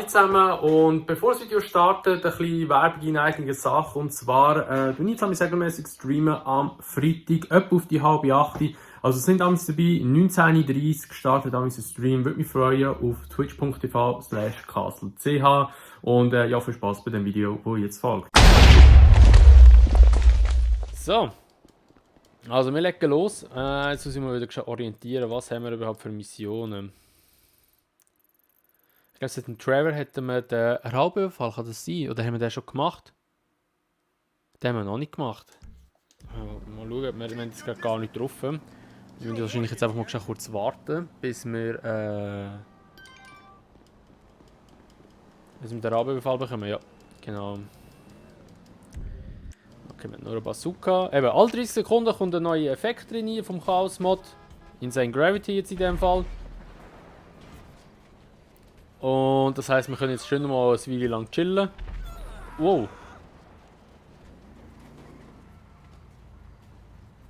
Hallo zusammen und bevor das Video startet, ein bisschen Werbung in eigener Sache. Und zwar, du jetzt regelmäßig streamen am Freitag, etwa auf die 7:30. Also es sind damals dabei, 19:30 gestartet ein Stream. Würde mich freuen auf twitch.tv/castle.ch und ja, viel Spaß bei dem Video, das jetzt folgt. So, also wir legen los. Jetzt müssen wir wieder orientieren, was haben wir überhaupt für Missionen. Ich glaube, seit dem Trevor hätten wir den Raubüberfall, kann das sein? Oder haben wir den schon gemacht? Den haben wir noch nicht gemacht. Mal schauen, wir haben jetzt gar nicht drauf. Wir müssen wahrscheinlich jetzt einfach mal kurz warten, bis wir den Raubüberfall bekommen. Ja, genau. Okay, wir haben nur eine Bazooka. Eben, alle 30 Sekunden kommt ein neuer Effekt rein vom Chaos-Mod. Insane Gravity jetzt in dem Fall. Und das heisst, wir können jetzt schön mal eine Weile lang chillen. Wow!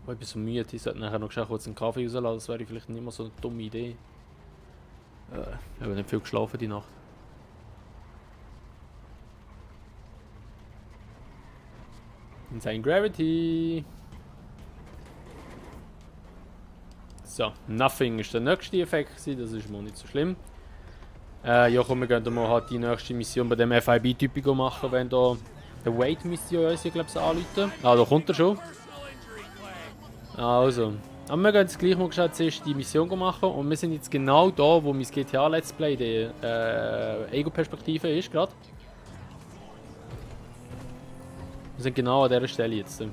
Oh, ich bin so müde, ich sollte nachher noch kurz einen Kaffee rauslassen, das wäre vielleicht nicht mehr so eine dumme Idee. Ich habe nicht viel geschlafen die Nacht. Insane Gravity! So, Nothing ist der nächste Effekt, das ist mal nicht so schlimm. Ja komm, wir gehen mal halt die nächste Mission bei dem FIB-Typico machen, wenn da der Wade Mission uns, glaube ich, anrufen. Ah, da kommt er schon. Also, aber wir gehen jetzt gleich mal zuerst die Mission machen und wir sind jetzt genau da, wo mein GTA Let's Play die Ego-Perspektive ist gerade. Wir sind genau an dieser Stelle jetzt.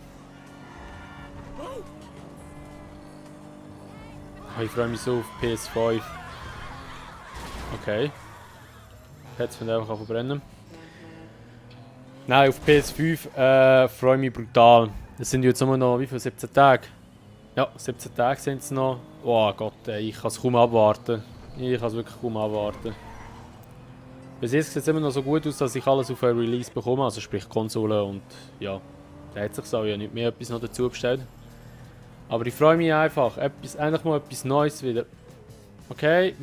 Ich freue mich so auf PS5. Okay. Jetzt fängt einfach an verbrennen. Nein, auf PS5 freue ich mich brutal. Es sind jetzt immer noch, wie viele? 17 Tage? Ja, 17 Tage sind es noch. Oh Gott, ey, ich kann es kaum abwarten. Ich kann es wirklich kaum abwarten. Bis jetzt sieht es immer noch so gut aus, dass ich alles auf ein Release bekomme, also sprich Konsole und ja. Da hat sich auch ja nicht mehr etwas noch dazu bestellt. Aber ich freue mich einfach. Endlich mal etwas Neues wieder. Okay,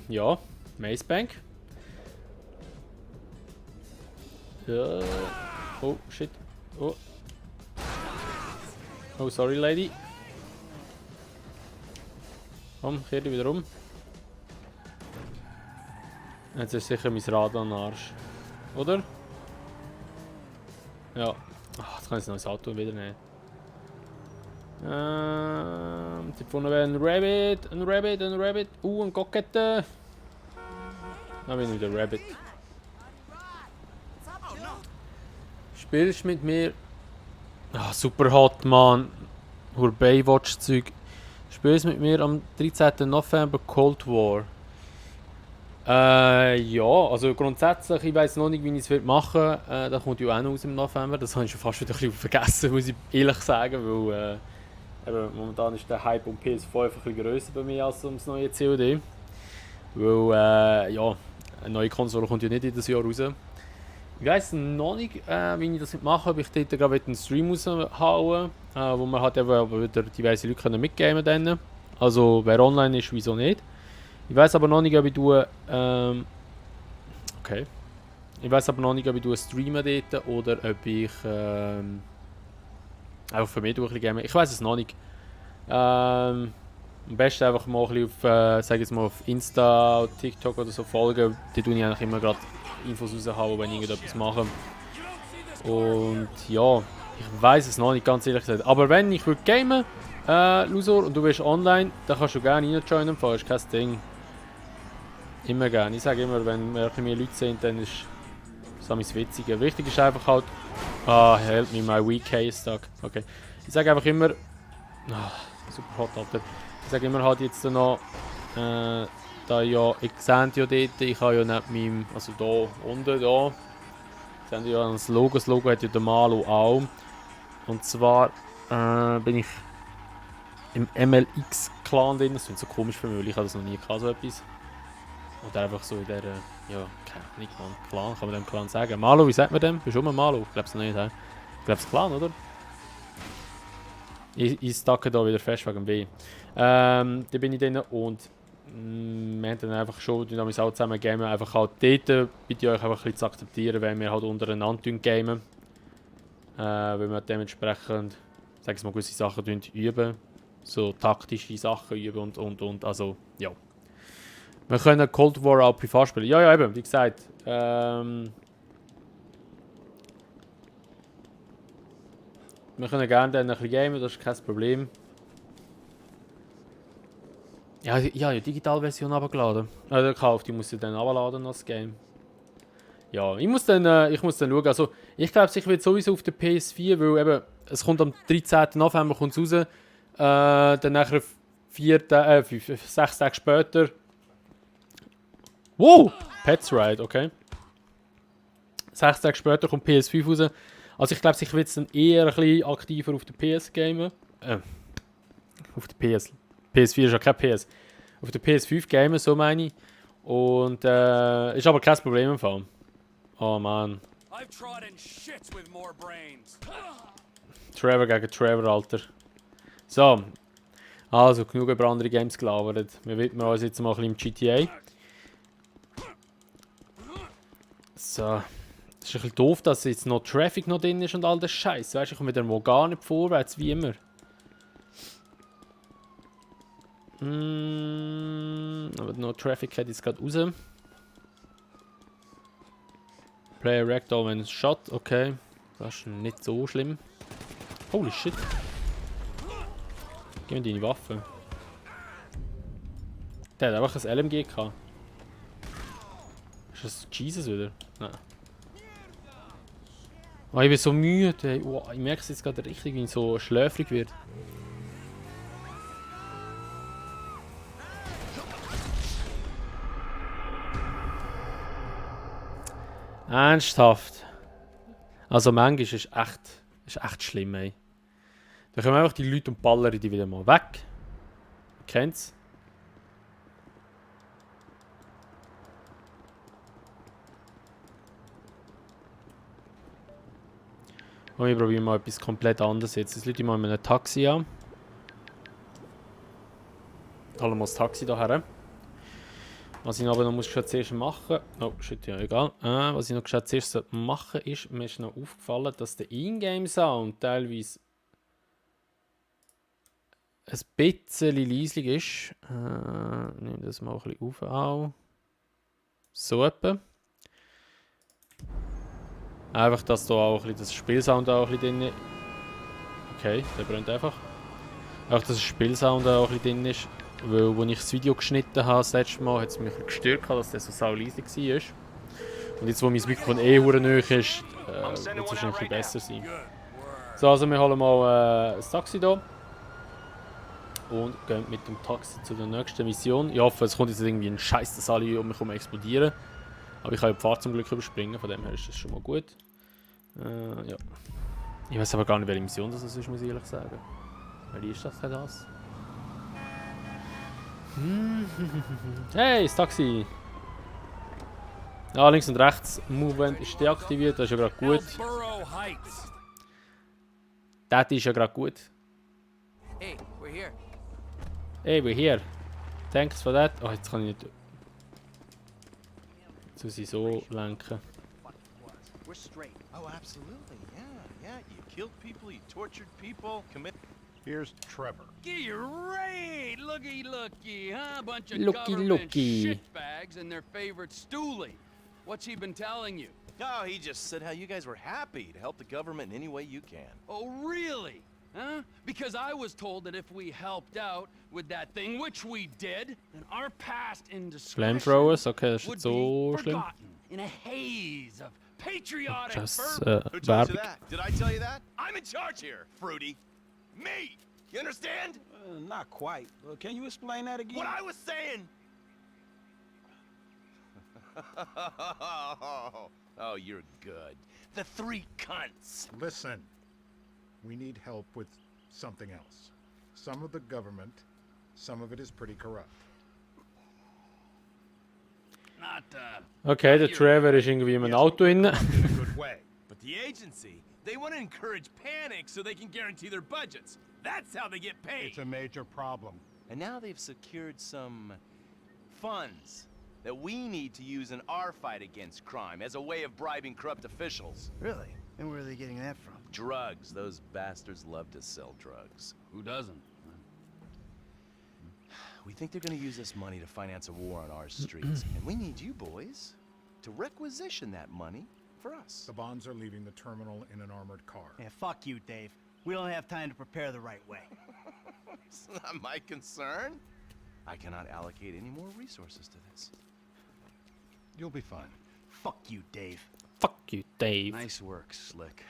ja, Maze Bank. Ja. Oh, shit. Oh. Oh, sorry, Lady. Komm, kehr dich wieder um. Jetzt ist sicher mein Rad am Arsch. Oder? Ja. Ach, jetzt kann ich ein neues Auto wieder nehmen. Die vorne wäre ein Rabbit, ein Rabbit, ein Rabbit. Ein Gokette. Dann bin ich wieder Rabbit. Spielst mit mir? Ah, super hot, man. Baywatch-Zeug. Spielst mit mir am 13. November Cold War? Ja, also grundsätzlich, ich weiß noch nicht, wie ich es machen will. Da kommt ja auch noch aus im November. Das habe ich schon fast wieder ein bisschen vergessen, muss ich ehrlich sagen, weil momentan ist der Hype um PS5 ein bisschen grösser bei mir als um das neue COD. Weil, ja, eine neue Konsole kommt ja nicht jedes Jahr raus. Ich weiss noch nicht, wie ich das mache, ob ich dort gerade einen Stream raushauen, wo man halt eben wieder diverse Leute mitgeben können. Also wer online ist, wieso nicht. Ich weiss aber noch nicht, ob ich okay. Ich weiss aber noch nicht, ob ich streamen dort oder ob ich einfach für mich ein bisschen. Ich weiss es noch nicht. Am besten einfach mal ein bisschen auf, sag jetzt mal auf Insta, TikTok oder so folgen. Die tue ich eigentlich immer gerade Infos raushauen, wenn ich irgendetwas mache. Und ja, ich weiss es noch nicht, ganz ehrlich gesagt. Aber wenn ich würde gamen, Lusor, und du bist online, dann kannst du gerne reinjoinen, das ist kein Ding. Immer gerne. Ich sage immer, wenn mehr Leute sind, dann ist das Witzige. Wichtig ist einfach halt, help me, my weak case stuck. Okay. Ich sage einfach immer, super hot, Alter. Ich sage immer halt jetzt noch, da ja, ich sehe ja dort, ich habe ja nicht meinem, also da unten, da, seht ihr ja das Logo hat ja der Malo auch. Und zwar bin ich im MLX-Clan drin, das klingt so komisch für mich, ich habe das noch nie gehabt, so etwas. Oder einfach so in der, ja, nicht Clan, kann man dem Clan sagen. Malo, wie sagt man dem? Bist du immer Malo? Ich glaube es nicht, he? Ich glaube es Clan, oder? Ich stacke da wieder fest wegen B. Da bin ich drin und Wir haben dann einfach schon dynamisch auch zusammen gamen, einfach halt dort bitte ich euch einfach ein bisschen zu akzeptieren, wenn wir halt untereinander gamen. Weil wir dementsprechend, sagen wir mal, gewisse Sachen üben. So taktische Sachen üben und. Also, ja. Wir können Cold War auch privat spielen. Ja, ja, eben, wie gesagt. Wir können gerne dann ein bisschen gamen, das ist kein Problem. Ja, ich habe die Digitalversion abgeladen. Gekauft, ich muss sie dann abladen, das Game. Ja, ich muss dann schauen. Also, ich glaube, ich wird sowieso auf der PS4, weil eben, es kommt am 13. November kommt's raus. Dann nachher 6 Tage später. Wow! Pets Ride, okay. 6 Tage später kommt PS5 raus. Also ich glaube, ich will dann eher ein bisschen aktiver auf der PS gamen. Auf der PS. PS4 ist ja kein PS. Auf der PS5 gamen, so meine ich. Und ist aber kein Problem im Fall. Oh Mann. Trevor gegen Trevor, Alter. So. Also, genug über andere Games gelabert. Wir widmen uns jetzt mal ein bisschen im GTA. So. Es ist ein bisschen doof, dass jetzt noch Traffic noch drin ist und all das Scheiß. Weißt du, ich komme wieder mal gar nicht vorwärts, wie immer. Aber noch Traffic hat jetzt gerade raus. Player Ragdoll when shot, okay. Das ist nicht so schlimm. Holy shit. Gib mir deine Waffe. Der hat einfach ein LMG gehabt. Ist das Jesus wieder? Nein. Oh, ich bin so müde. Oh, ich merke es jetzt gerade richtig, wie ich so schläfrig wird. Ernsthaft. Also manchmal ist echt schlimm, ey. Da kommen einfach die Leute und ballern die wieder mal weg. Kennt's? Und wir probieren mal etwas komplett anderes jetzt. Jetzt Leute mal in einem Taxi an. Holen wir das Taxi hierher. Was ich aber noch muss zuerst machen. Oh shit, ja egal. Was ich noch zuerst machen ist, mir ist noch aufgefallen, dass der Ingame-Sound teilweise ein bisschen leislich ist. Nehme das mal ein bisschen auf auch. So etwa. Einfach, dass da auch ein bisschen das Spielsound auch ein bisschen drin ist. Okay, der brennt einfach. Auch, dass das Spielsound auch ein bisschen drin ist. Weil, als ich das Video geschnitten habe, das letzte Mal, hat es mich ein bisschen gestört, dass der so sauleislich war. Und jetzt, wo mein Mikrofon hure nahe ist, wird es wahrscheinlich ein bisschen besser sein. So, also wir holen mal das Taxi hier. Und gehen mit dem Taxi zu der nächsten Mission. Ich hoffe, es kommt jetzt irgendwie ein Scheiß, dass alle um mich herum explodieren. Aber ich kann ja die Fahrt zum Glück überspringen, von dem her ist das schon mal gut. Ja. Ich weiß aber gar nicht, welche Mission das ist, muss ich ehrlich sagen. Welche ist das denn das? Hey, das Taxi! Ja, links und rechts Movement ist deaktiviert, das ist ja gerade gut. Das ist ja gerade gut. Hey, we're here. Hey, we're here. Thanks for that. Oh, jetzt kann ich nicht. Jetzt muss ich so lenken. We're straight. Oh, absolutely. Yeah. You killed people, you tortured people, Here's Trevor. Great! Looky, huh? Bunch of Looky, government looky. shitbags and their favorite stoolie. What's he been telling you? Oh, he just said how you guys were happy to help the government in any way you can. Oh, really? Huh? Because I was told that if we helped out with that thing, which we did, then our past indiscretion Flamethrowers, okay, das ist would nicht so be schlimm. forgotten in a haze of patriotic Das fervor. Who told you Werbung. that? Did I tell you that? I'm in charge here, Fruity. Me! You understand? Not quite. Can you explain that again? What I was saying! Oh, you're good. The three cunts. Listen, we need help with something else. Some of the government, some of it is pretty corrupt. Not, Okay, der Trevor ist irgendwie in einem Auto drin. In a good way. But the agency, they want to encourage panic so they can guarantee their budgets. That's how they get paid. It's a major problem. And now they've secured some funds that we need to use in our fight against crime as a way of bribing corrupt officials. Really? And where are they getting that from? Drugs. Those bastards love to sell drugs. Who doesn't? We think they're gonna use this money to finance a war on our streets, and we need you boys to requisition that money for us. The bonds are leaving the terminal in an armored car. Yeah, fuck you, Dave. We don't have time to prepare the right way. It's not my concern. I cannot allocate any more resources to this. You'll be fine. Fuck you, Dave. Fuck you, Dave. Nice work, Slick.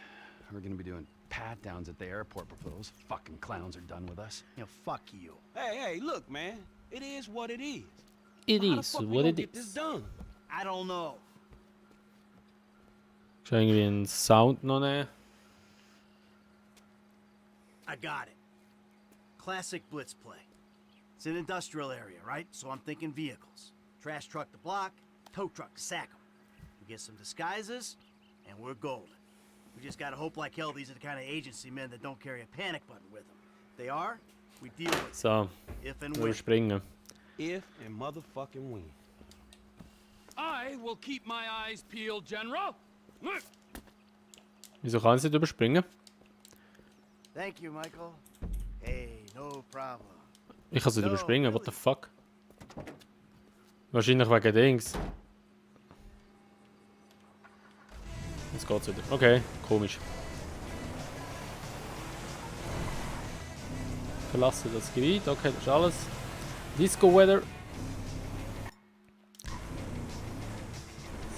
We're gonna be doing pat-downs at the airport before those fucking clowns are done with us. You know, fuck you. Hey, look, man. It is what it is. It How the is fuck we what gonna it get this is. done? I don't know. Ich will irgendwie einen Sound noch nehmen. I got it. Classic blitz play. It's an industrial area, right? So I'm thinking vehicles. Trash truck to block, tow truck to sack 'em. We get some disguises, and we're golden. We just gotta hope like hell these are the kind of agency men that don't carry a panic button with them. If they are, we deal with it. So, If and when. überspringen. If and motherfucking when. I will keep my eyes peeled, General. Wieso kann ich es nicht überspringen? Thank you, Michael. Hey, no problem. Ich kann es nicht überspringen, what the fuck? Wahrscheinlich wegen Dings. Jetzt geht's wieder. Okay, komisch. Verlasse das Gebiet, okay, das ist alles. Disco Weather.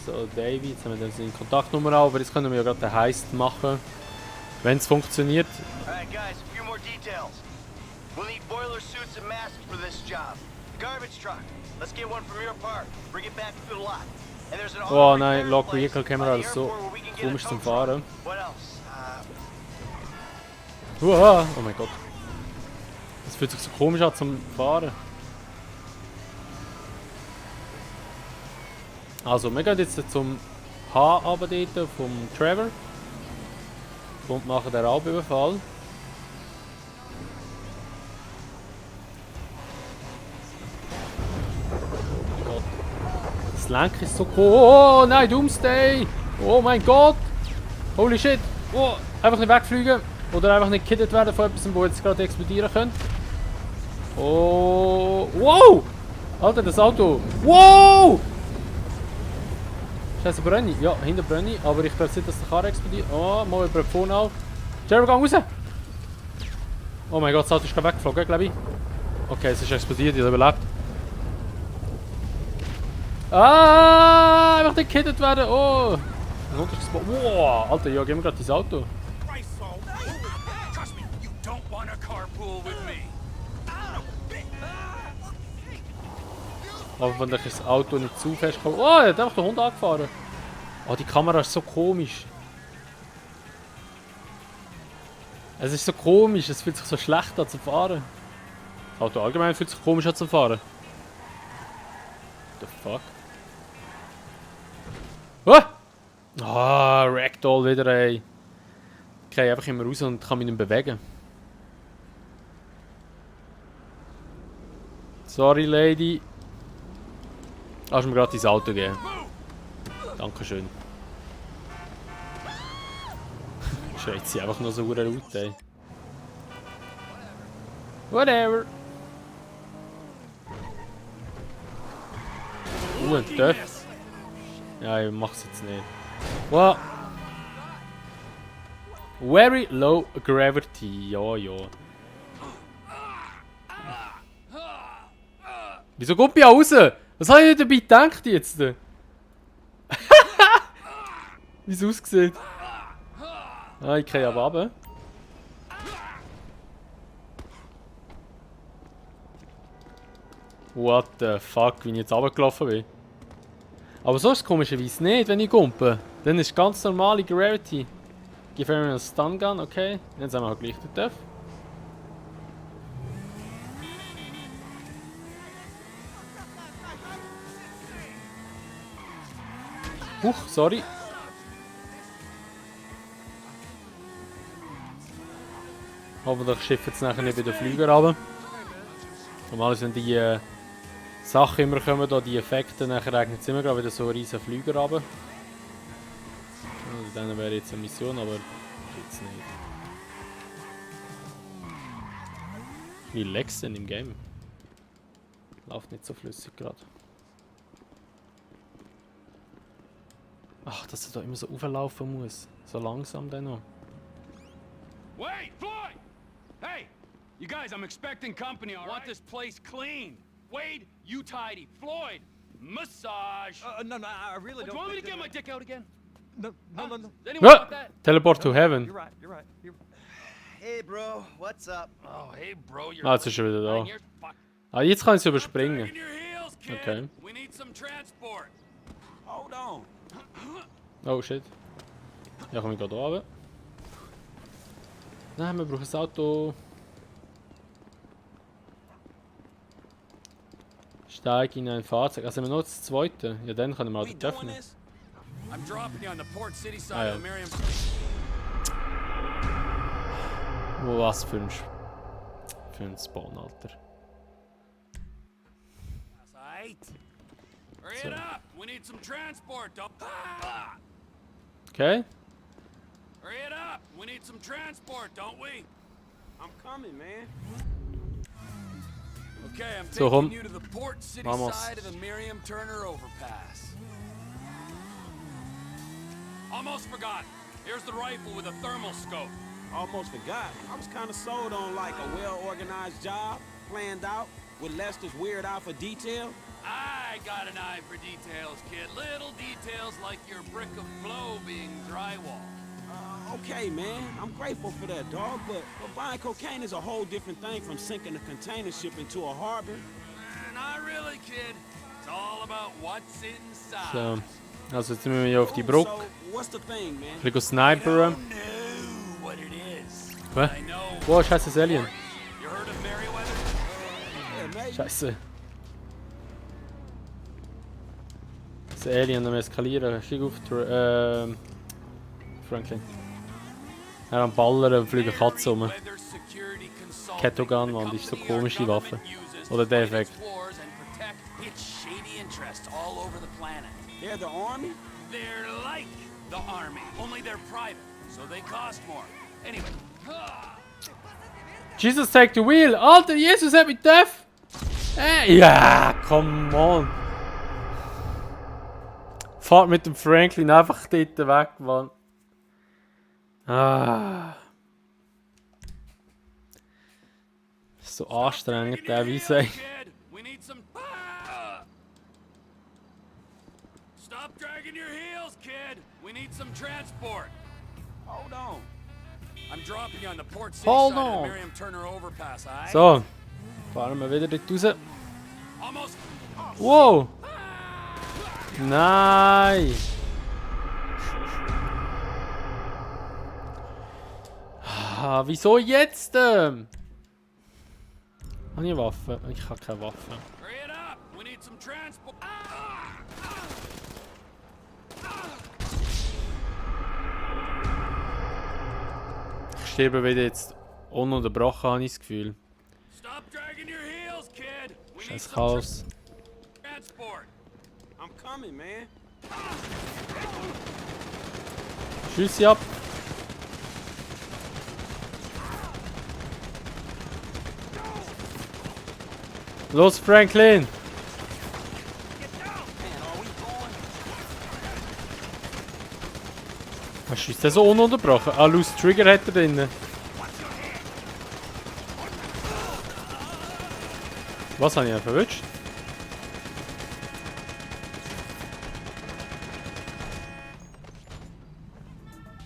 So, Davy, jetzt haben wir dann seine Kontaktnummer auf, aber jetzt können wir ja gerade den Heist machen. Wenn es funktioniert. Alright, guys, a few more details. We'll need boiler suits and masks for this job. The garbage truck. Let's get one from your park. Bring it back to the lot. And there's an Oh nein, Lock Vehicle Camera, das ist so komisch zum Fahren. What else? Uah, oh mein Gott. Das fühlt sich so komisch an zum Fahren. Also, wir gehen jetzt zum H runter dort vom Trevor. Und machen den Raubüberfall. Oh Gott. Das Lenk ist so cool. Oh nein, Doomsday! Oh mein Gott! Holy shit! Oh, einfach nicht wegfliegen. Oder einfach nicht gekiddet werden von etwas, wo jetzt gerade explodieren könnte. Oh! Wow! Alter, das Auto! Wow! Scheiße, brenne ich? Ja, hinter brenne ich, aber ich glaube nicht, dass der Karre explodiert. Oh, mal über den Phone auf. Jerry, gang raus! Oh mein Gott, das Auto ist gerade weggeflogen, glaube ich. Okay, es ist explodiert, ich habe überlebt. Ah, einfach nicht gekiddet werden! Oh! Wow, Alter, ja, gehen wir gerade ins Auto. Trust me, you don't want a carpool with me. Hoffentlich ist das Auto nicht zu fest gekommen. Oh, er hat einfach den Hund angefahren. Oh, die Kamera ist so komisch. Es ist so komisch, es fühlt sich so schlecht an zu fahren. Das Auto allgemein fühlt sich komisch an zu fahren. What the fuck? Ah, Ragdoll wieder, ey. Ich gehe einfach immer raus und kann mich nicht bewegen. Sorry, Lady. Kannst du mir gerade ins Auto geben? Dankeschön. Schreit sie einfach nur so laut, ey. Whatever. Ein Töff. Ja, ich mach's jetzt nicht. What? Very low gravity. Ja, ja. Wieso kommt ich raus? Was habe ich dabei gedacht jetzt? Wie es aussieht. Ah, ich kriege aber runter. What the fuck, wie ich jetzt runtergelaufen bin. Aber so ist es komischerweise nicht, wenn ich gumpe. Dann ist ganz normale Gravity. Give mir einen Stun Gun, okay. Dann sind wir halt gleich den Töff. Huch, sorry. Hoffentlich schifft es nachher nicht bei den Flüger runter. Normalerweise, wenn die Sachen immer kommen, da die Effekte, nachher regnet es immer gerade wieder so riesen Flüger runter. Also dann wäre jetzt eine Mission, aber jetzt nicht. Wie Lex denn im Game? Läuft nicht so flüssig gerade. Ach, dass er da immer so auflaufen muss. So langsam dann noch. Wait, Floyd! Hey! You guys, I'm expecting company, all right? Want this place clean. Wade, you tidy. Floyd, massage. No, I really Do you want me to get my dick out again? No. Does anyone want that? Teleport to heaven. You're right. Hey, bro, what's up? Oh, hey, bro, you're... Ah, jetzt ist schon wieder da. You're fuck. Ah, jetzt kann ich es überspringen. Dragging your heels, kid. Okay. We need some transport. Hold on. Oh shit. Ja, komme ich gerade runter. Nein, wir brauchen ein Auto. Steig in ein Fahrzeug. Also, wir noch das zweite. Ja, dann können wir We Auto doing öffnen. this? I'm dropping you on the Port City side Ah, ja. of the Miriam. Oh, was für ein Spawn, Alter. Right. Hurry it up. We need some transport. Don't... Okay. Hurry it up. We need some transport, don't we? I'm coming, man. Okay, I'm So, taking home. you to the Port City Vamos. side of the Miriam Turner overpass. Almost forgot. Here's the rifle with a thermal scope. Almost forgot. I was kind of sold on like a well-organized job, planned out, with Lester's weird eye for detail. I got an eye for details, kid. Little details like your brick of flow being drywall. Okay, man. I'm grateful for that, dog, but buying cocaine is a whole different thing from sinking a container ship into a harbor. Not really, kid. It's all about what's inside. So. Also, jetzt müssen wir hier auf die Brücke. So, what's the thing, man? Ein bisschen sniperen. I don't know what it is. Was? I know. Wow, scheiße, das Alien. You heard of Merryweather? Yeah, maybe. Scheiße. Das Alien am eskalieren. Stieg auf, Franklin. Er am Ballern fliegen Katzen rum. Merryweather Security Consulting, Kettogun, the Mann, die ist so company our komisch, die Waffe. government uses Oder to der fight Effekt. its wars and protect its shady interests all over the planet. They're the army? They're like the army, only they're private, so they cost more. Anyway, Jesus, take the wheel! Alter, Jesus hat mich getroffen! Ja, come on! Fahrt mit dem Franklin einfach dort weg, Mann. Ah. So anstrengend, der Weise. kid, we need some. Stop dragging your heels, kid. We need some transport. Hold on. I'm dropping you on the Port City Hold side of on. the Miriam Turner overpass, alright? So, fahren wir wieder dort raus. Almost. Wow! Nein! Ah, wieso jetzt? Habe ich eine Waffe? Ich habe keine Waffe. Hurry it up. We need some transport. Ich sterbe wieder jetzt ununterbrochen, habe ich das Gefühl. Stop dragging your heels, kid. We need Scheiß some Chaos. transport. I'm coming, man. Schüsse ab! Los, Franklin! Man, are we going? Was schießt der so ununterbrochen? Ah, Loose Trigger hat er drin. Was habe ich verwünscht?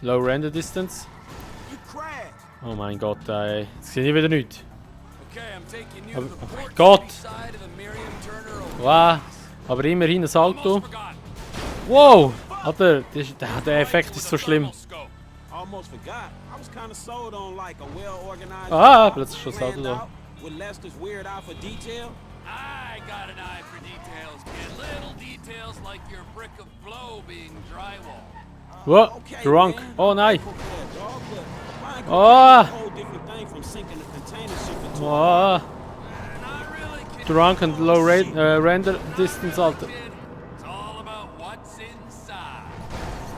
Low Render Distance. You crashed. Oh mein Gott, ey. Jetzt sehe ich wieder nichts. Okay, I'm taking you Aber- to the oh mein Port Gott. City side of the Miriam Turner overpass. Wow. Aber immerhin ein Auto. Almost forgot. Wow! Alter, der Effekt ist so schlimm. Almost forgot. I was kind of sold on like a well-organized Ah, job, plötzlich schon das Auto planned da. out, with Lester's weird eye for detail. I got an eye for details, kid. Little details like your brick of flow being drywall. Wow, Okay, drunk. man. Oh nein. Grateful for that, dog, but buying Ah. cocaine is a whole different thing from sinking a container ship into a Oh, Not really, kid. Drunk and low render distance, Alter. It's all about what's inside.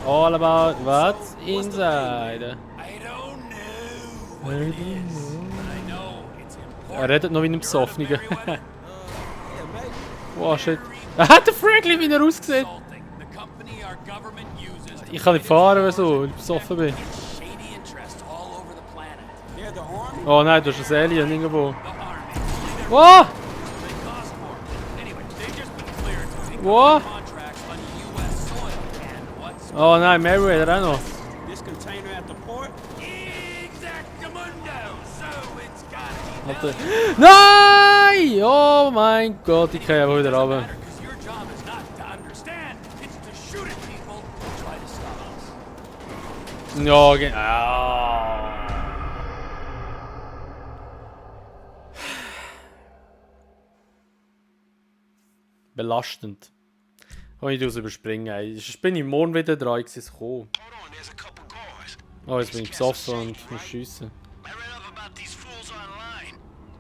All about what's inside. I don't know what it is, but I know it's important. Redet noch wie ein Besoffener. Meriwether? Yeah, maybe. Wow, shit. Hat der Franklin, wie er aussieht? Consulting. The company our government uses to Ich kann nicht fahren, wenn ich besoffen bin. shady interests all over the planet. They're the army? Oh nein, du hast ein Alien irgendwo. The army. Wow! They cost more. Anyway, they've just been cleared to take What? contracts on U.S. soil. And what's Oh nein, Meriwether auch noch. This container at the port? exactamundo? So it's gotta be Alter. Nein! Oh mein Gott, ich kann ja wieder runter. because your job is not to understand, it's to shoot at people who try to stop us. Ja, genau. Belastend. Kann ich das überspringen? Ey. Ich bin ich morgen wieder dran, ich sehe es kommen. Oh, jetzt bin ich besoffen und muss schiessen. I read up about these fools online.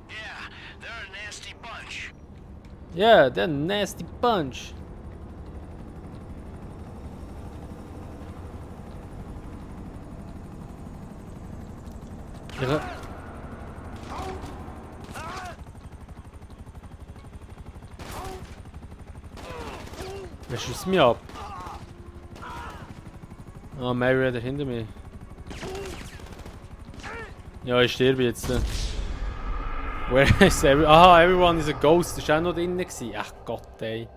Yeah, they're a nasty bunch. Yeah, that nasty punch. Ja. Wer schießt mich ab? Ah, Mary hat hinter mir. Ja, ich sterbe jetzt. Where is aha, everyone is a ghost. Das war auch noch drin. Ach Gott, ey.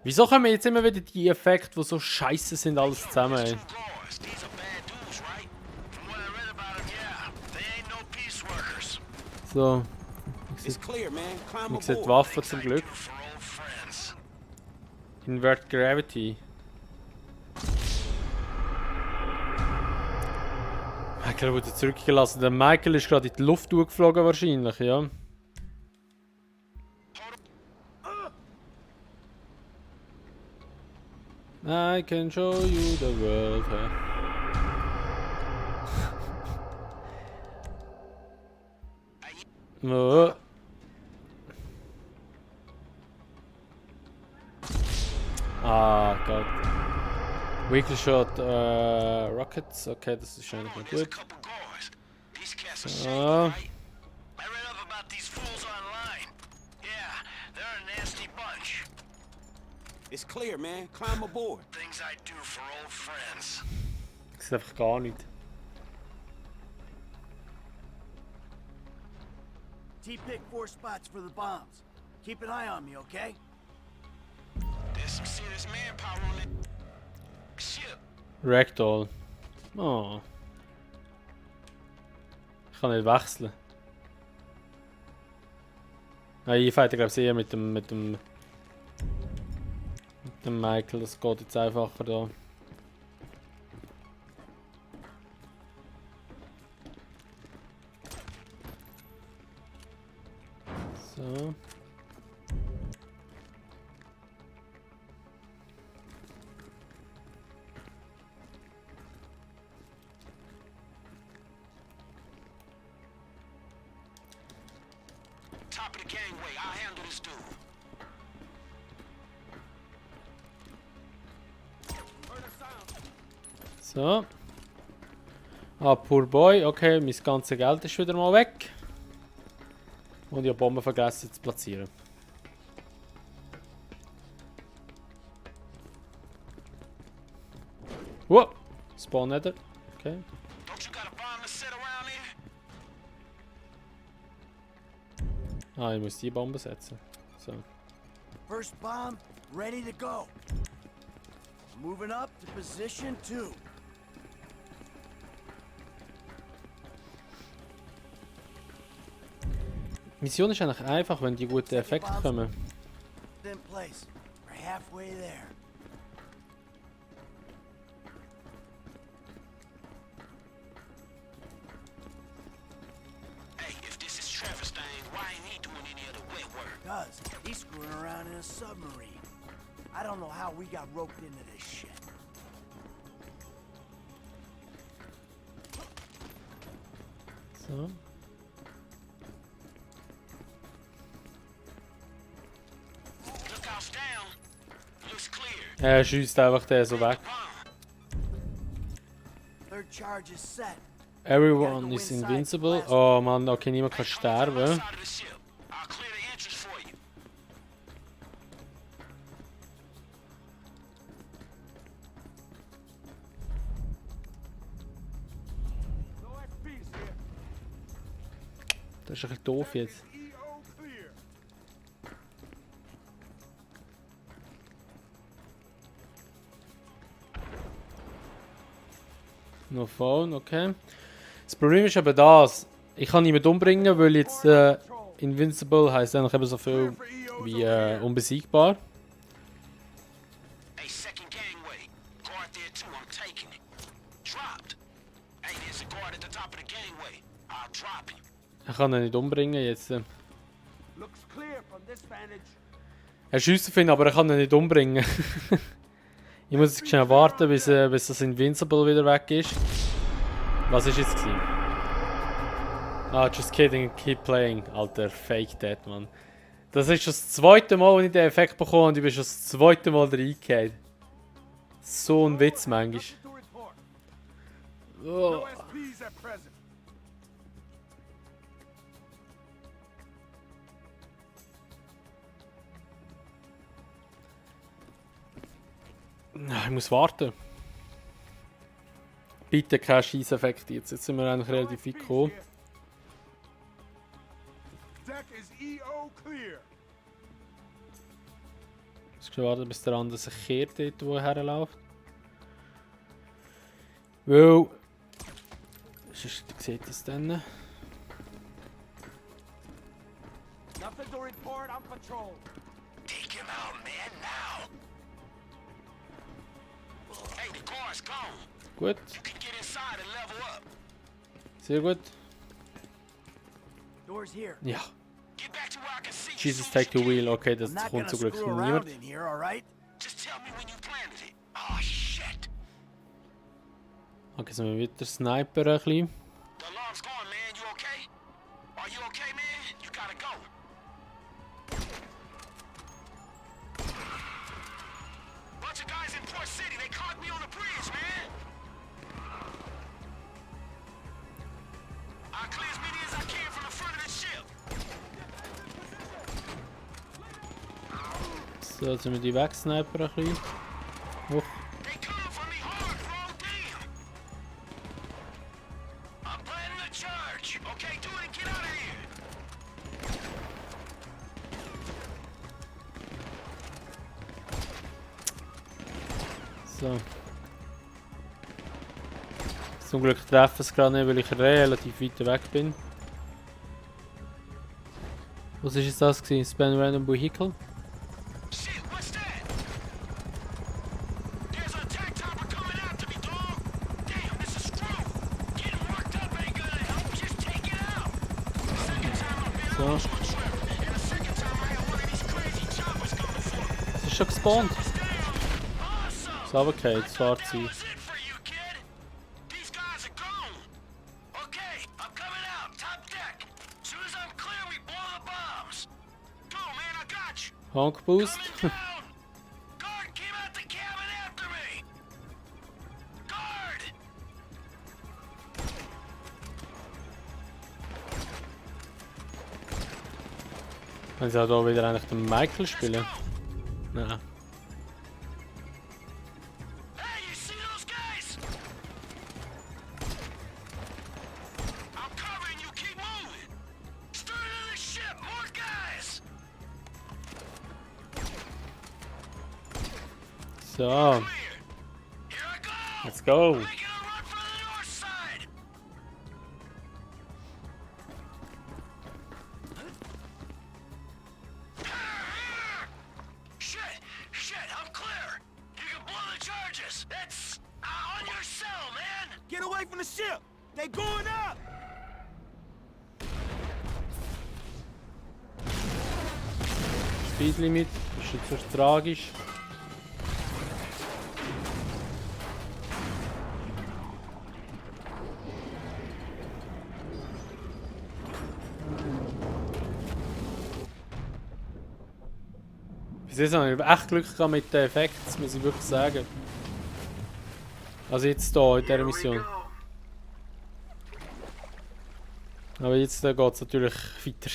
Wieso kommen jetzt immer wieder die Effekte, die so scheiße sind, alles zusammen, ey? Guards, these are bad dudes, right? From what I read about them, yeah, they ain't no peace workers. So. It's clear, man. Climb Man sieht die aboard. Waffen zum Glück. For old friends. Invert Gravity. Michael wurde zurückgelassen. Der Michael ist gerade in die Luft durchgeflogen wahrscheinlich, ja. I can show you the world. Hä? Oh. Ah, Gott. Weekly Shot, Rockets. Okay, das ist eigentlich nicht There's a gut. couple guards. These cats are sick, Ah. right? I read up about these fools online. Yeah, they're a nasty bunch. It's clear, man. Climb aboard. Things I do for old friends. Ich sehe einfach gar nicht. T-pick 4 spots for the bombs. Keep an eye on me, okay? There's some serious manpower on that ship. Ragdoll. Oh. Ich kann nicht wechseln. Nein, ich fighte glaube ich eher mit dem Michael, das geht jetzt einfacher da. So. Top of the gangway. I'll handle this dude. So. Ah, poor boy. Okay, mein ganzes Geld ist wieder mal weg. Und ich habe Bomben vergessen zu platzieren. Wow! Spawn Nether. Okay. Don't you got a bomb to set around here? Ah, ich muss die Bombe setzen. So. First bomb, ready to go. Moving up to position 2. Die Mission ist eigentlich einfach, wenn die guten Effekte kommen. In place. We're halfway there. Hey, if this is Travis thing, why ain't he doing any of the wet work? Cuz he's screwing around in a submarine. I don't know how we got roped into this shit. So. Er schießt einfach den so weg. Third charge is set. Everyone is invincible. Oh Mann, okay, niemand kann sterben. Side of the ship. I'll clear the entrance for you. Das ist ein bisschen doof jetzt. No phone, okay. Das Problem ist aber das. Ich kann niemanden umbringen, weil jetzt Invincible heisst eigentlich eben so viel wie unbesiegbar. Hey, second gangway. Guard there too, I'm taking it. Dropped. Hey, there's a guard at the top of the gangway. I'll drop him. Ich kann ihn nicht umbringen jetzt. Looks clear from this vantage. Er schießt auf ihn, aber er kann ihn nicht umbringen. Ich muss jetzt schnell warten, bis das Invincible wieder weg ist. Was ist jetzt gewesen? Ah, just kidding, keep playing. Alter, fake that, man. Das ist schon das zweite Mal, wenn ich den Effekt bekomme und ich bin schon das zweite Mal reingefallen. So ein Witz manchmal. Oh. Ich muss warten. Bitte kein Scheißeffekt jetzt. Jetzt sind wir eigentlich relativ weit gekommen. Deck is EO clear. Ich muss schon warten, bis der andere sich kehrt, dort wo er herläuft. Weil... Sonst sieht das dann. Nothing to report on patrol. Take him out, man, now. Hey, the car's gone. Gut, You can get inside and level up. sehr gut. Door's here. Ja, Get back to where I can see you. Jesus soon as take you the can. wheel. Okay, das I'm not kommt gonna zum Glück screw niemand. around in here, alright? Just tell me when you planted it. Oh, shit. Okay, sind wir wieder Sniper ein bisschen. The alarm's gone, man. You okay? Are you okay, man? You gotta go. Bunch of guys in Port City. They caught me on the bridge, man. I'll clear as many as I can from the front of the ship. So, jetzt sind wir die wegsniper ein bisschen. Hoch. They coming for me hard, bro. Damn. I'm planning a charge. Okay, do it and get out of here. So. Zum Glück treffen es gerade nicht, weil ich relativ weit weg bin. Was ist jetzt das gewesen? Span Random Vehicle? Shit, what's that? There's an attack chopper coming after me, dog. Damn, this is screwed. Getting worked up ain't gonna help. Just take it out. Second time I've been on this trip, and the second time I had one of these crazy choppers coming for me. Es ist schon gespawnt. Awesome. So, okay, das Fahrzeug. That was it for you, kid. These guys are gone. Okay, I'm coming out. Top deck. Soon as I'm clear, we blow the bombs. Go, man, I got you. Honk Boost. Coming down. Guard came out the cabin after me. Guard. Können sie auch hier wieder eigentlich den Michael spielen? Nein. Hey, you see those guys? I'm covering you. Keep moving. Stern of the ship. More guys. So, Clear. Here I go. let's go. Making a run for the north side. Shit, I'm clear. You can blow the charges. That's on your cell, man. Get away from the ship! They going up! Speedlimit, ist jetzt so tragisch. Saison habe ich echt Glück gehabt mit den Effekten, muss ich wirklich sagen. Also jetzt hier in dieser Mission. Aber jetzt geht es natürlich weiter.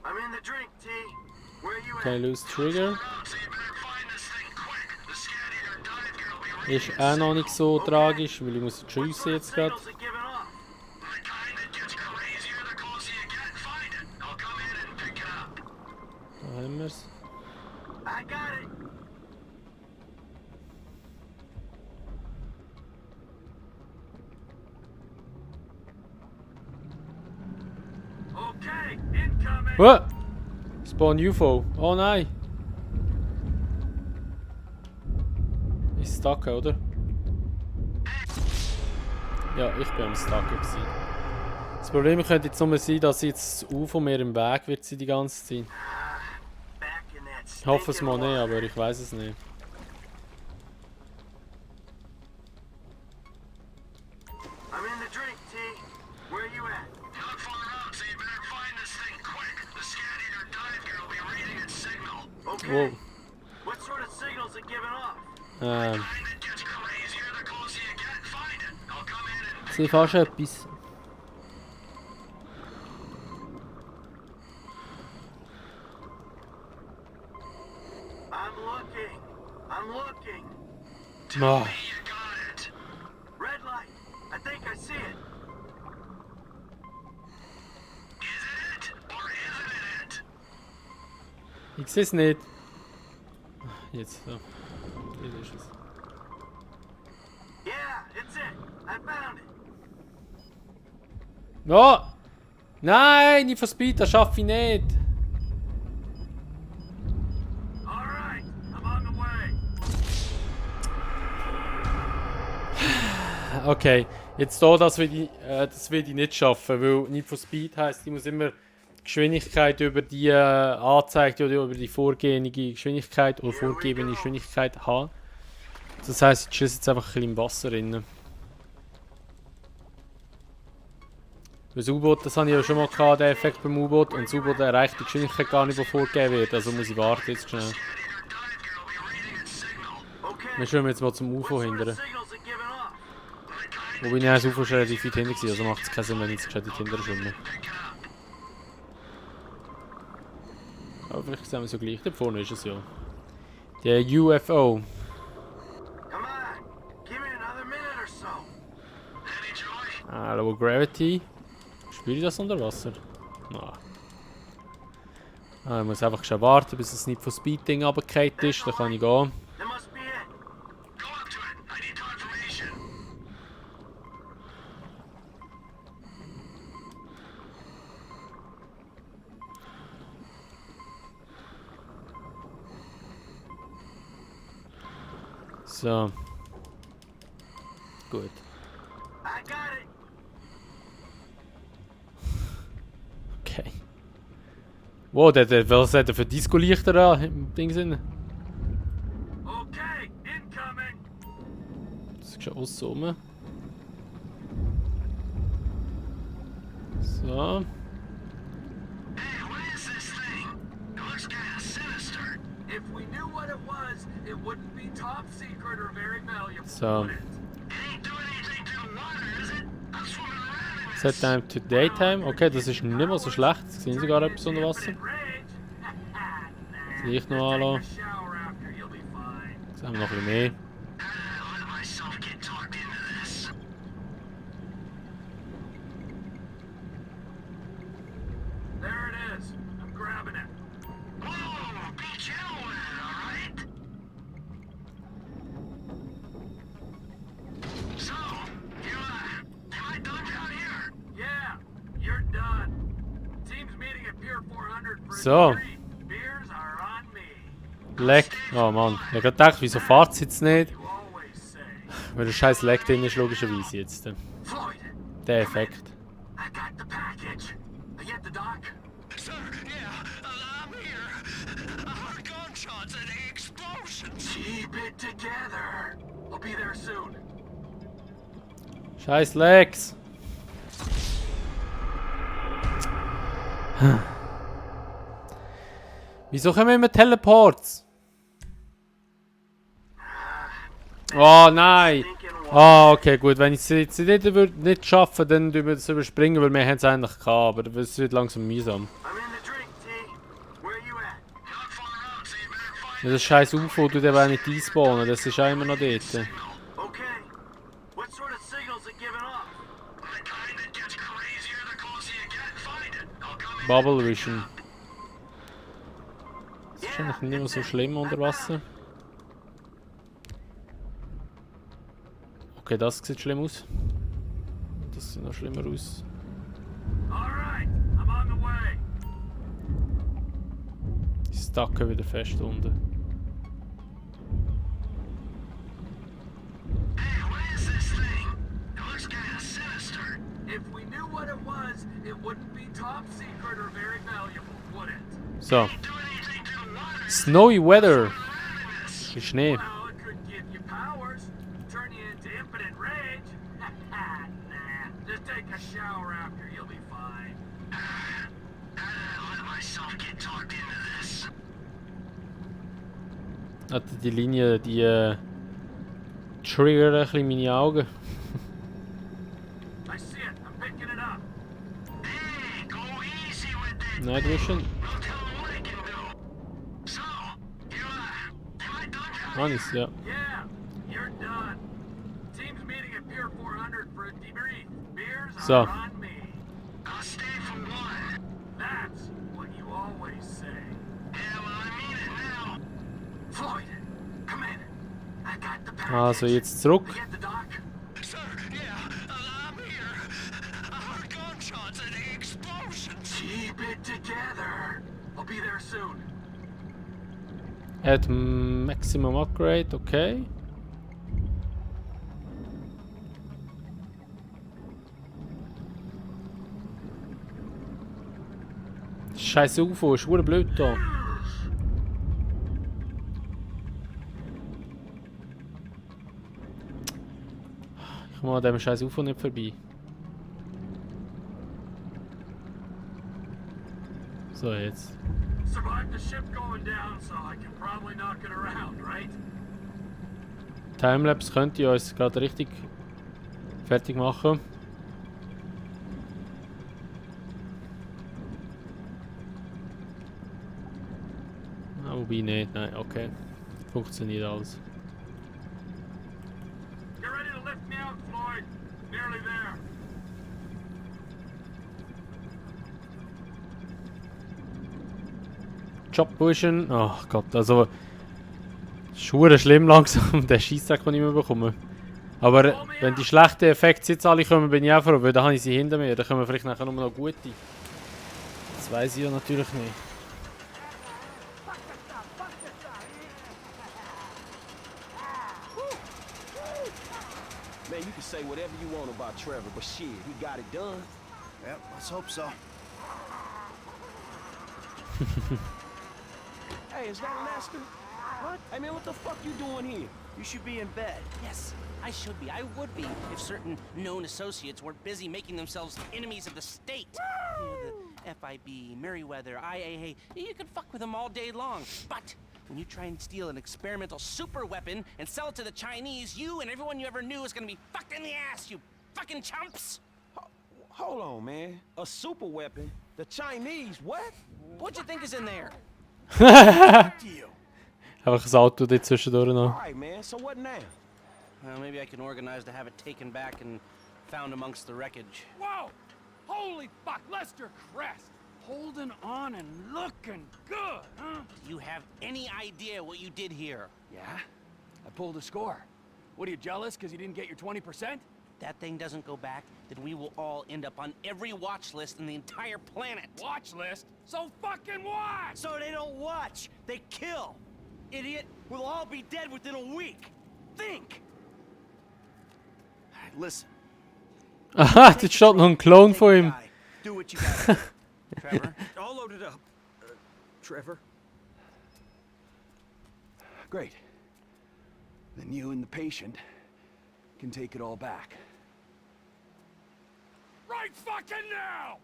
I'm in the drink, T. Where you at? Okay, lose trigger. Ist auch noch nicht so tragisch, weil ich muss schiessen jetzt gerade. Signals are giving off. Da haben wir es. I got it. Okay, incoming. Oh! Spawn UFO. Oh nein! Ist stuck, oder? Ja, ich bin am stuck gewesen. Das Problem könnte jetzt nur sein, dass jetzt das UFO mir im Weg wird sein die ganze Zeit. Back in that Ich hoffe es stinking mal nicht, water. aber ich weiß es nicht. I'm in the drink, T. Where you at? Not far out, so you better find this thing quick. The scat eater dive gear will be reading its signal. Okay. Wow. What sort of signals are giving off? Ähm, Kind that gets crazier the closer you get. Find it. I'll come in and ich sehe fast etwas. I'm looking. I'm looking. Ah, you got it. Red light. I think I see it. Is it it? Or isn't it it? ich sehe es nicht. Jetzt, so. Hier ist es. Yeah, it's it. I found it. Oh! Nein, nicht von Speed, das schaffe ich nicht. All right, I'm on the way. Okay, jetzt hier, das will ich nicht schaffen, weil Need for Speed heisst, ich muss immer Geschwindigkeit über die angezeigte oder über die vorgehende Geschwindigkeit oder vorgegebene Geschwindigkeit haben. Das heisst, ich schieße jetzt einfach ein bisschen im Wasser rein. Weil das U-Boot, das habe ich ja schon mal gehabt, den Effekt beim U-Boot, und das U-Boot erreicht die Geschwindigkeit gar nicht, die vorgegeben wird, also muss ich warten jetzt schnell. Okay. Wir schwimmen jetzt mal zum UFO What sort hinterher. of signals are giving off? Wobei, nein, das UFO ist relativ weit hinten gewesen, also macht es keinen Sinn, wenn ich jetzt gescheit hinterher schwimme. Aber vielleicht sehen wir es ja gleich. Da vorne ist es ja. Der UFO. Come on. Give me another minute or so. Low Gravity. Spüre ich das unter Wasser? Nein. Ich muss einfach schon warten, bis das nicht von Speed-Ding runtergefallen ist. Dann kann ich gehen. That must be it. Go up to it. I need confirmation. So. Gut. I got it. Okay. Wow, was hat er für Disco-Lichter da im Ding sind? Okay, incoming. Das ist schon aussen rum. So. Hey, what is this thing? It looks kind of sinister. If we knew what it was, it wouldn't be top secret or very valuable. So. would it? It ain't doing anything to the water, is it? I'm swimming around in it. Set Time to Daytime. Okay, das ist nicht mal so schlecht. Jetzt sehen sogar etwas unter Wasser. Rage. Das Licht noch anlassen. Shower after, you'll be fine. Jetzt haben wir noch ein bisschen mehr. Let myself get talked into this. There it is. I'm grabbing it. Whoa, be gentle with it, alright? So, am I done down here? Yeah, you're done. Team's meeting at Pier 400 for a So. treat. Beers are on me. Leck. Oh Mann. Ich habe gerade gedacht, wieso fahrt es jetzt nicht? You always say. Weil der scheiß Leck drin ist, logischerweise jetzt. Floyd, Der Effekt. I got the package. Are you at the dock? Sir, yeah, I'm here. I heard gunshots and explosions. Keep it together. I'll be there soon. Scheiß Lecks. Wieso kommen wir immer Teleports? Oh nein! Ah, okay, gut. Wenn ich es jetzt nicht schaffen, dann wir das überspringen, weil wir haben es eigentlich gehabt, aber es wird langsam mühsam. I'm in the drink, T. Where you at? Not far out, so you better find Ja, das scheiß UFO tut eben auch nicht einspawnen, das ist auch immer noch dort. Okay. What sort of signals it giving off? the kind that gets crazier the closer you get. Find it. I'll come in. Bubble Vision. Das ist eigentlich nicht mehr so schlimm unter Wasser. Okay, das sieht schlimm aus. Das sieht noch schlimmer aus. All right, I'm on the way. Die stacken wieder fest unten. Hey, what is this thing? It looks kind of sinister. If we knew what it was, it wouldn't be top secret or very valuable, would it? So. Do anything to the water. Snowy Weather. Randomness. Ist Schnee. Well, it could give you powers, turn you into infinite rage. Nah, just take a shower after, you'll be fine. I'll let myself get talked into this. Hat die Linie, die triggert ein bisschen meine Augen. I see it, I'm picking it up. Hey, go easy with it. Night Vision. I'll tell him what I can do. So, am I done? Anis, ja. Yeah, you're done. Team's meeting at Pier 400 for a debrief. Beers So. are on me. I'll stay for one. That's what you always say. Yeah, well, I mean it now. Floyd, come in. I got the package. Also jetzt zurück. We get the doc. Sir, yeah, I'm here. I heard gunshots and explosions. Keep it together. I'll be there soon. Add Maximum Upgrade, okay. Scheiß UFO, ist verdammt blöd da. Ich komme an dem scheiß UFO nicht vorbei. So, jetzt. Survived the ship going down, so I can probably knock it around, right? Timelapse könnte ich uns gerade richtig fertig machen. Ah, wobei nicht, nein, okay. Funktioniert alles. Get ready to lift me out, Floyd. Nearly there. Job pushen. Ach Gott, also. Ist schlimm langsam, der Scheisssack, den ich mehr bekomme. Aber wenn die schlechten Effekte jetzt alle kommen, bin ich auch froh, weil dann habe ich sie hinter mir. Dann kommen vielleicht nachher nur noch gute. Das weiß ich ja natürlich nicht. Man, you can say whatever you want about Trevor, but shit, he got it done. Yep, let's hope so. Hey, is that Lester? What? Hey, man, what the fuck you doing here? You should be in bed. Yes, I should be. I would be if certain known associates weren't busy making themselves enemies of the state. You know, the FIB, Merryweather, IAA. You can fuck with them all day long. But when you try and steal an experimental super weapon and sell it to the Chinese, you and everyone you ever knew is gonna be fucked in the ass, you fucking chumps! Hold on, man. A super weapon? The Chinese? What? What you think is in there? Einfach das Auto dort zwischendurch All noch. right, man. So what now? Well, maybe I can organize to have it taken back and found amongst the wreckage. Whoa! Holy fuck, Lester Crest! Holding on and looking good, huh? Do you have any idea what you did here? Yeah? I pulled a score. What are you, jealous because you didn't get your 20%? That thing doesn't go back, then we will all end up on every watch list in the entire planet. Watch list? So fucking what? So they don't watch, they kill. Idiot, we'll all be dead within a week. Think! All right, listen. Aha, dort steht noch ein Clone von ihm. Do what you gotta do. Trevor? All loaded up. Trevor? Great. Then you and the patient can take it all back. Right fucking now!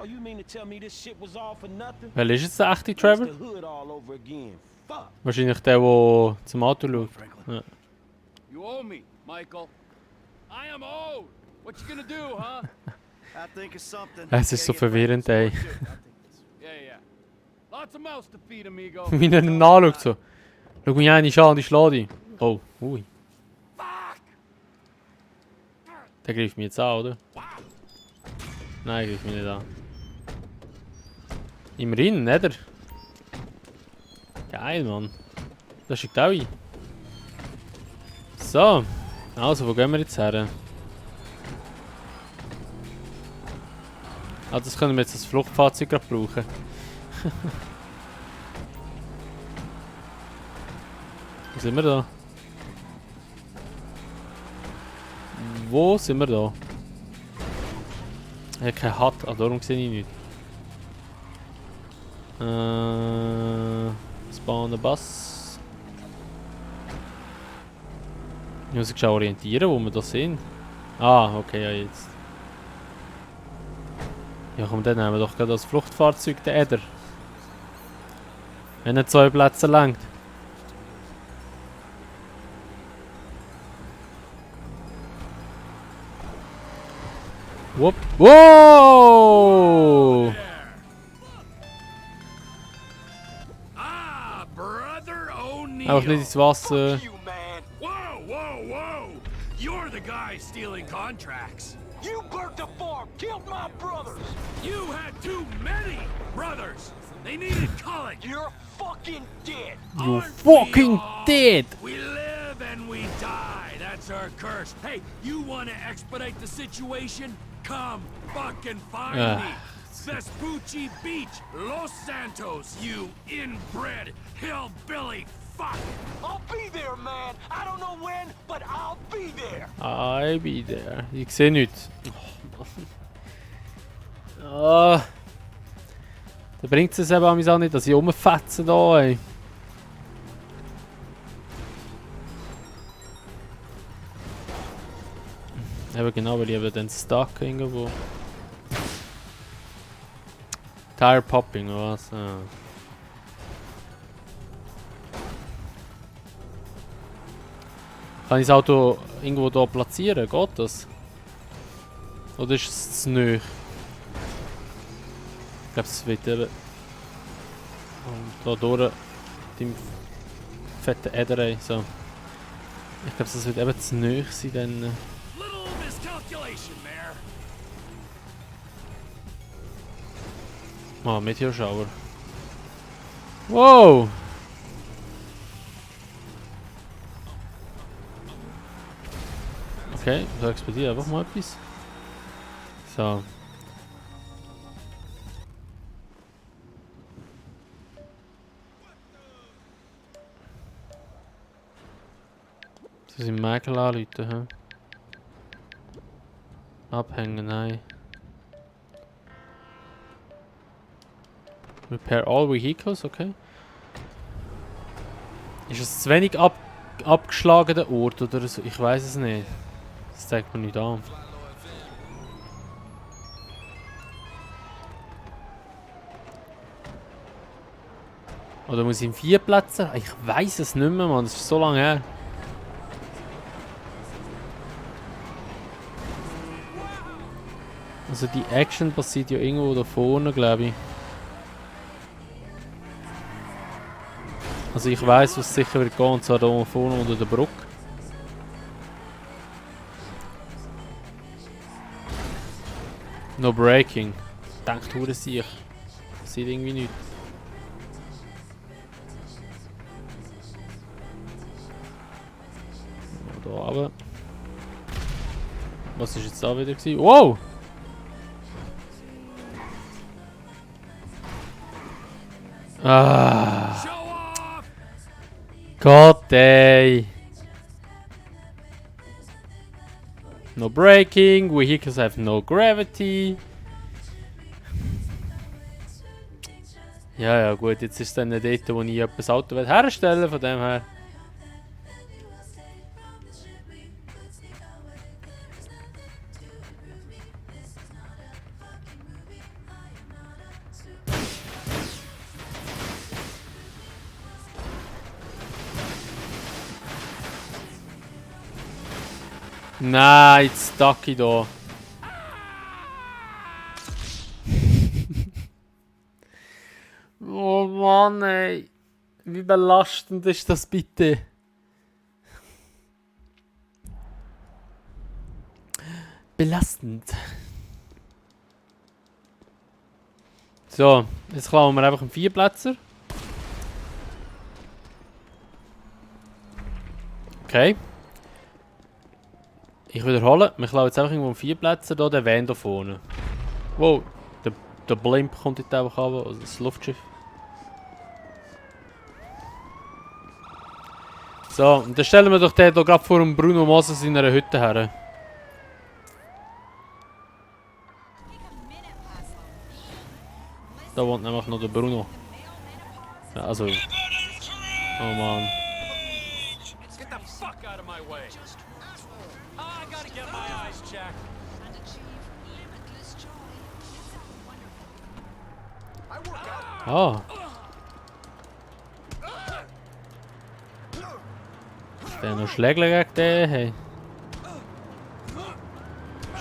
So you mean to tell me this shit was all for nothing? Welcher ist jetzt der echte It's Trevor? the hood all over again. Fuck. Wahrscheinlich der zum Auto schaut. Ja. You owe me, Michael. I am owed. What you gonna do, huh? I think of something. Es ist so verwirrend, ey. Yeah. Lots of mouths to feed, amigo. Wie er ihn anschaut so. Schau mich eine an und ich schlage dich. Oh, ui. Der greift mich jetzt an, oder? Nein, greift mich nicht an. Immerhin, nicht er? Geil, Mann. Das schickt auch ein. So. Also, wo gehen wir jetzt her? Ah, das können wir jetzt als Fluchtfahrzeug gerade brauchen. Wo sind wir da? Wo sind wir da? Ich habe keinen Hut, darum sehe ich nichts. Spawn Bus. Ich muss mich orientieren, wo wir da sind. Ah, okay, ja jetzt. Ja komm, dann nehmen wir doch gerade das Fluchtfahrzeug, den Eder. Wenn er 2 Plätze langt. Whoop. Whoa! Ah, Brother O'Neill. Einfach nicht ins Wasser. You, man. Whoa! You're the guy stealing contracts. You burnt the farm, killed my brothers. You had too many brothers. They needed college. You're fucking dead. You Aren't fucking we all? dead! We live and we die. That's our curse. Hey, you want to expedite the situation? Come fucking find me. Vespucci Beach, Los Santos, you inbred hillbilly fuck. I'll be there, man. I don't know when, but I'll be there. I'll be there. Ich sehe nichts. Ah. Da bringt es eben auch nicht, dass ich rumfetze da, ey. Eben genau, weil ich eben dann stuck irgendwo. Tire Popping oder was? Ah. Kann ich das Auto irgendwo da platzieren? Geht das? Oder ist es zu nahe? Ich glaube, es wird eben... Und da durch... Die fette Äderei, so. Ich glaube, das wird eben zu nahe sein, dann... Little miscalculation there. Ah, Meteorschauer. Wow! Okay, da explodiert einfach mal etwas. So. Das sind Mäkel anrufen, hä? Abhängen, nein. Repair all vehicles, okay. Ist es zu wenig abgeschlagener Ort oder so? Ich weiß es nicht. Das zeigt mir nicht an. Oder muss ich in 4 Plätze? Ich weiß es nicht mehr, Mann. Das ist so lange her. Also die Action passiert ja irgendwo da vorne, glaube ich. Also ich weiß, was sicher wird gehen, und zwar da vorne unter der Brücke. No braking. Denkt hure sich. Sieht irgendwie nichts. Da aber. Was ist jetzt da wieder gewesen? Wow! Ah. Show off. Gott ey. No braking, vehicles have no gravity. Ja gut, jetzt ist es dann dort, wo ich etwas Auto herstellen will, von dem her. Nein, jetzt stuck ich da. Oh Mann, ey. Wie belastend ist das bitte? Belastend. So, jetzt klauen wir einfach einen Vierplätzer. Okay. Ich wiederhole, wir klauen jetzt einfach irgendwo einen Vierplätzer hier, den Van da vorne. Wow, der Blimp kommt jetzt einfach runter, also das Luftschiff. So, und dann stellen wir doch den hier gerade vor dem Bruno Moses in einer Hütte her. Da wohnt nämlich noch der Bruno. Ja, also... Oh Mann. Get the fuck out of my way. I gotta get my eyes checked. Ah. Der noch Schläge gegen den, hey.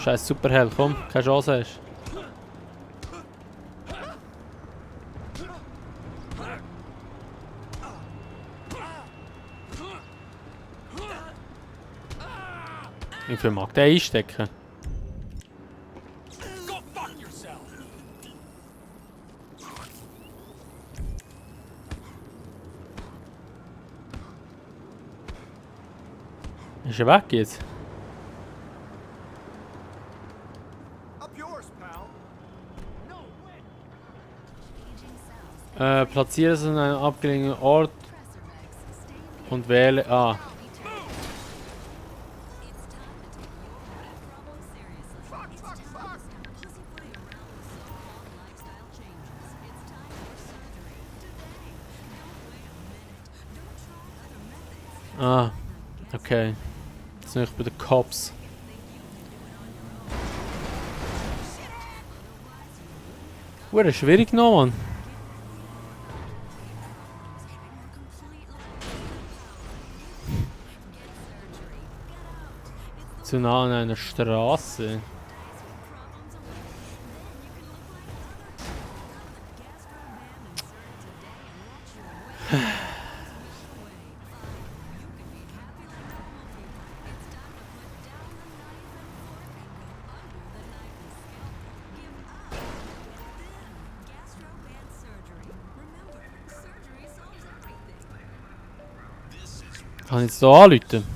Scheiß Superheld, komm, keine Chance hast. Wie viel mag der einstecken? Go fuck yourself. Ist er weg jetzt? Up yours, pal. Platziere es an einem abgelegenen Ort und wähle... Ah. Ah, okay. Jetzt bin ich bei den Cops. Wurde schwierig noch, Mann. Zu nah an einer Straße. Kann ich jetzt hier anrufen?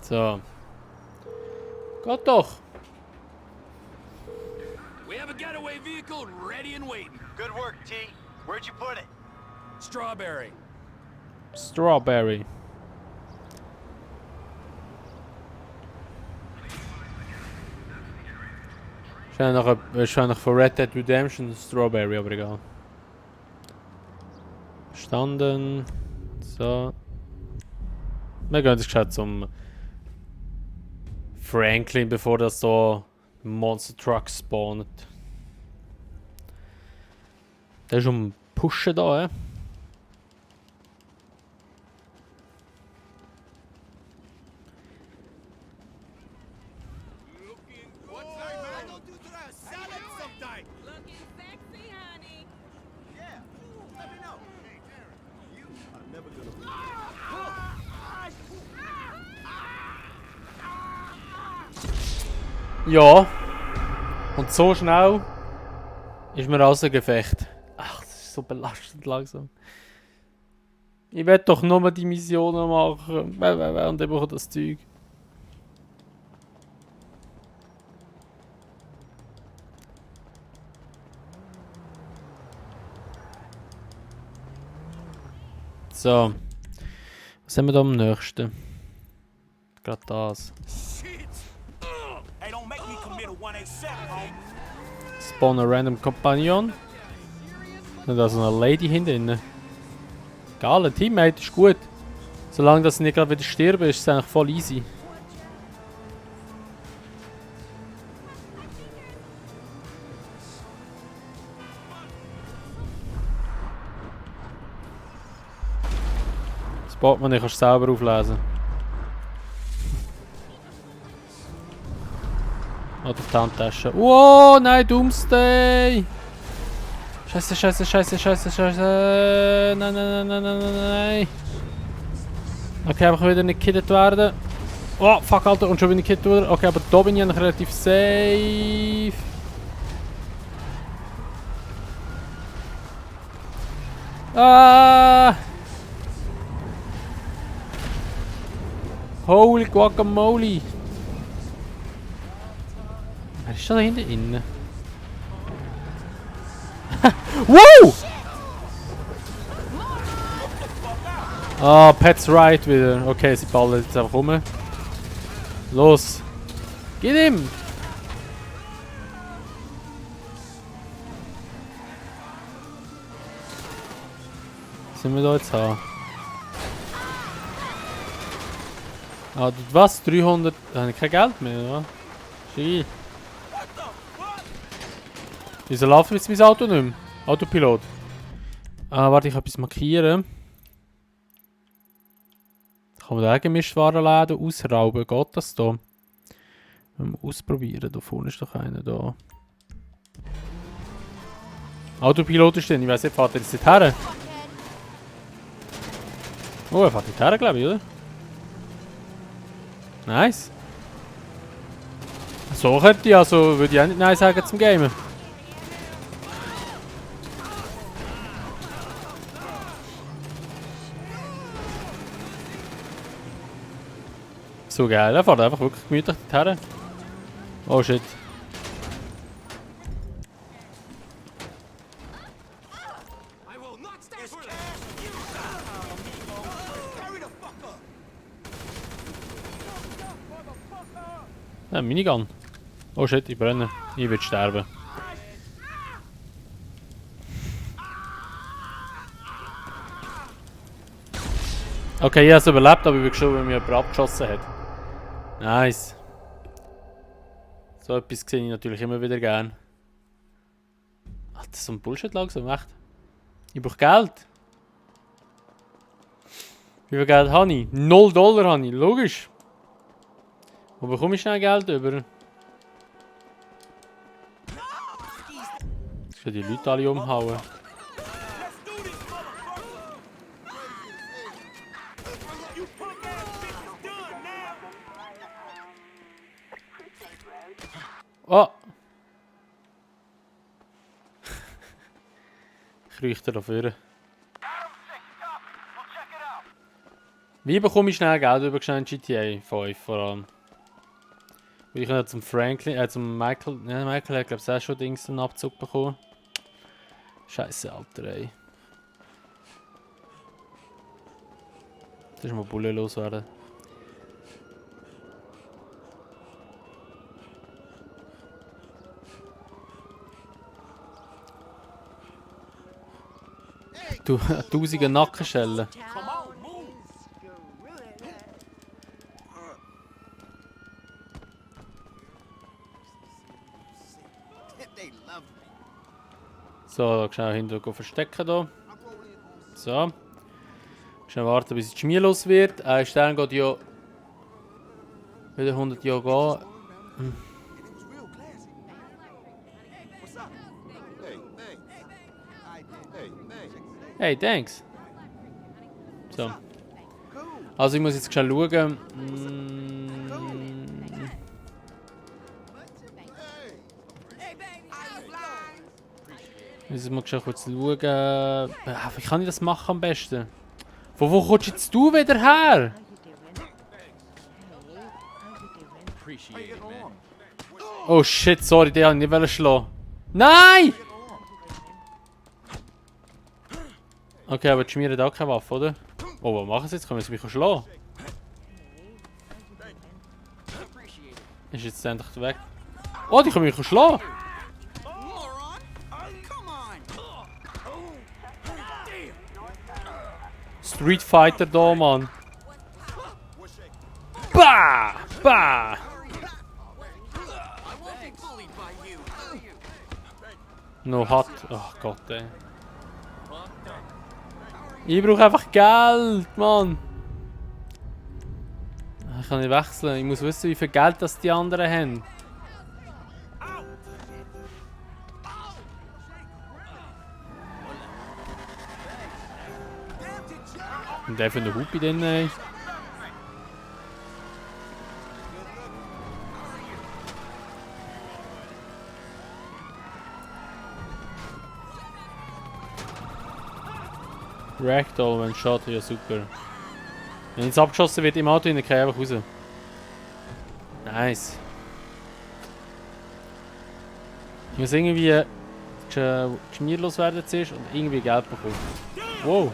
So. Geht doch. We have a getaway vehicle ready and waiting. Good work, T. Where'd you put it? Strawberry. Strawberry. Wahrscheinlich von Red Dead Redemption Strawberry, aber egal. Verstanden. So. Wir gehen jetzt gescheit zum Franklin, bevor das so Monster Truck spawnt. Der ist um Pushen da, eh? Ja. Und so schnell ist mir außer Gefecht. Ach, das ist so belastend langsam. Ich will doch nur die Missionen machen. Und dann brauche ich das Zeug. So. Was haben wir da am nächsten? Gerade das. Hey, don't make me commit a 187, homie. Spawn a random Companion. Und da ist eine Lady hinten. Egal, ein Teammate ist gut. Solange das nicht gerade wieder stirbt, ist es eigentlich voll easy. Das Portemonnaie kannst du selber auflesen. Oder die Handtasche. Wow, nein, Doomsday! Scheiße, scheiße, scheiße, scheiße, scheiße. Nein, nein, nein, nein, nein, nein. Okay, aber ich will wieder nicht gekillt werden. Oh, fuck, Alter, und schon wieder gekillt worden. Okay, aber da bin ich eigentlich relativ safe. Ah! Holy guacamole! Wer ist da hinten innen? Wow! Ah, Pets Right wieder. Okay, sie ballen jetzt einfach rum. Los! Gib ihm! Was sind wir da jetzt haben? Ah, was? 300? Da habe ich kein Geld mehr, oder? Scheiße. Wieso läuft jetzt mein Auto nicht mehr? Autopilot. Ah, warte, ich kann etwas markieren. Kann man den Gemischtwarenladen ausrauben? Geht das da? Wenn wir ausprobieren. Da vorne ist doch einer da. Autopilot ist denn? Ich weiß nicht, fährt er jetzt nicht her? Oh, er fährt nicht her, glaube ich, oder? Nice. So könnte ich also, würde ich auch nicht Nein sagen zum Gamen. So geil, er fährt einfach wirklich gemütlich dorthin. Oh shit. Ja, Minigun. Oh shit, ich brenne. Ich will sterben. Okay, ich habe es überlebt, aber ich bin gestorben, weil mich jemand abgeschossen hat. Nice. So etwas sehe ich natürlich immer wieder gern. Ach, das ist so ein Bullshit langsam, echt. Ich brauche Geld. Wie viel Geld habe ich? $0 habe ich, logisch. Wo bekomme ich schnell Geld über? Ich will die Leute alle umhauen. Oh! Ich rieche dafür. Wie bekomme ich schnell Geld über GTA 5 vor allem? Weil ich habe zum Franklin, zum Michael, ne, Michael hat glaube ich auch schon Dings einen Abzug bekommen. Scheiße, Alter, ey. Das ist mal Bulle loswerden. Du, 1000 Nackenschellen. So, schnell hinten verstecken hier. So. Schnell warten, bis die Schmier los wird. Ein Stern geht ja wieder 100 Jahre gehen. Hey, thanks. So. Also ich muss jetzt schnell schauen. Müssen wir schnell kurz schauen. Wie kann ich das machen am besten? Von wo kommst jetzt du wieder her? Oh shit, sorry, den wollte ich nicht schlagen. Nein! Okay, aber die Schmier hat auch keine Waffe, oder? Oh, was machen sie jetzt? Können sie mich schlagen? Ist jetzt endlich weg. Oh, die können mich schlagen! Street Fighter da, Mann. Bah! Bah! No hot. Oh Gott, ey. Ich brauche einfach Geld, Mann. Ich kann nicht wechseln. Ich muss wissen, wie viel Geld das die anderen haben. Und der für eine Hupe drin, ey. Ragdoll, wenn Shot, ja super. Wenn jetzt abgeschossen wird im Auto, dann kann ich einfach raus. Nice. Ich muss irgendwie schmierlos werden zuerst und irgendwie Geld bekommen. Wow.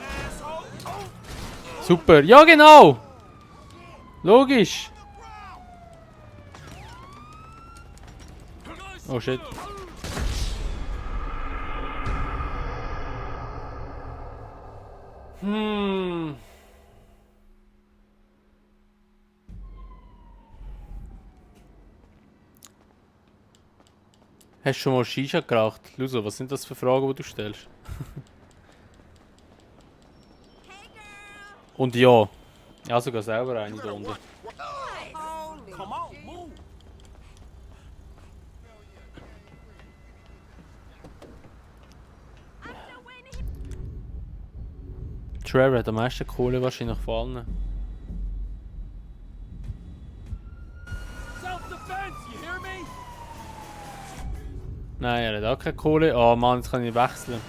Super. Ja, genau! Logisch. Oh shit. Hast du schon mal Shisha geraucht? Luso, was sind das für Fragen, die du stellst? Und ja. Ja, sogar selber eine da unten. Come on, move. Trevor hat am meisten Kohle wahrscheinlich von allen. Self-defense, you hear me? Nein, er hat auch keine Kohle. Oh Mann, jetzt kann ich wechseln.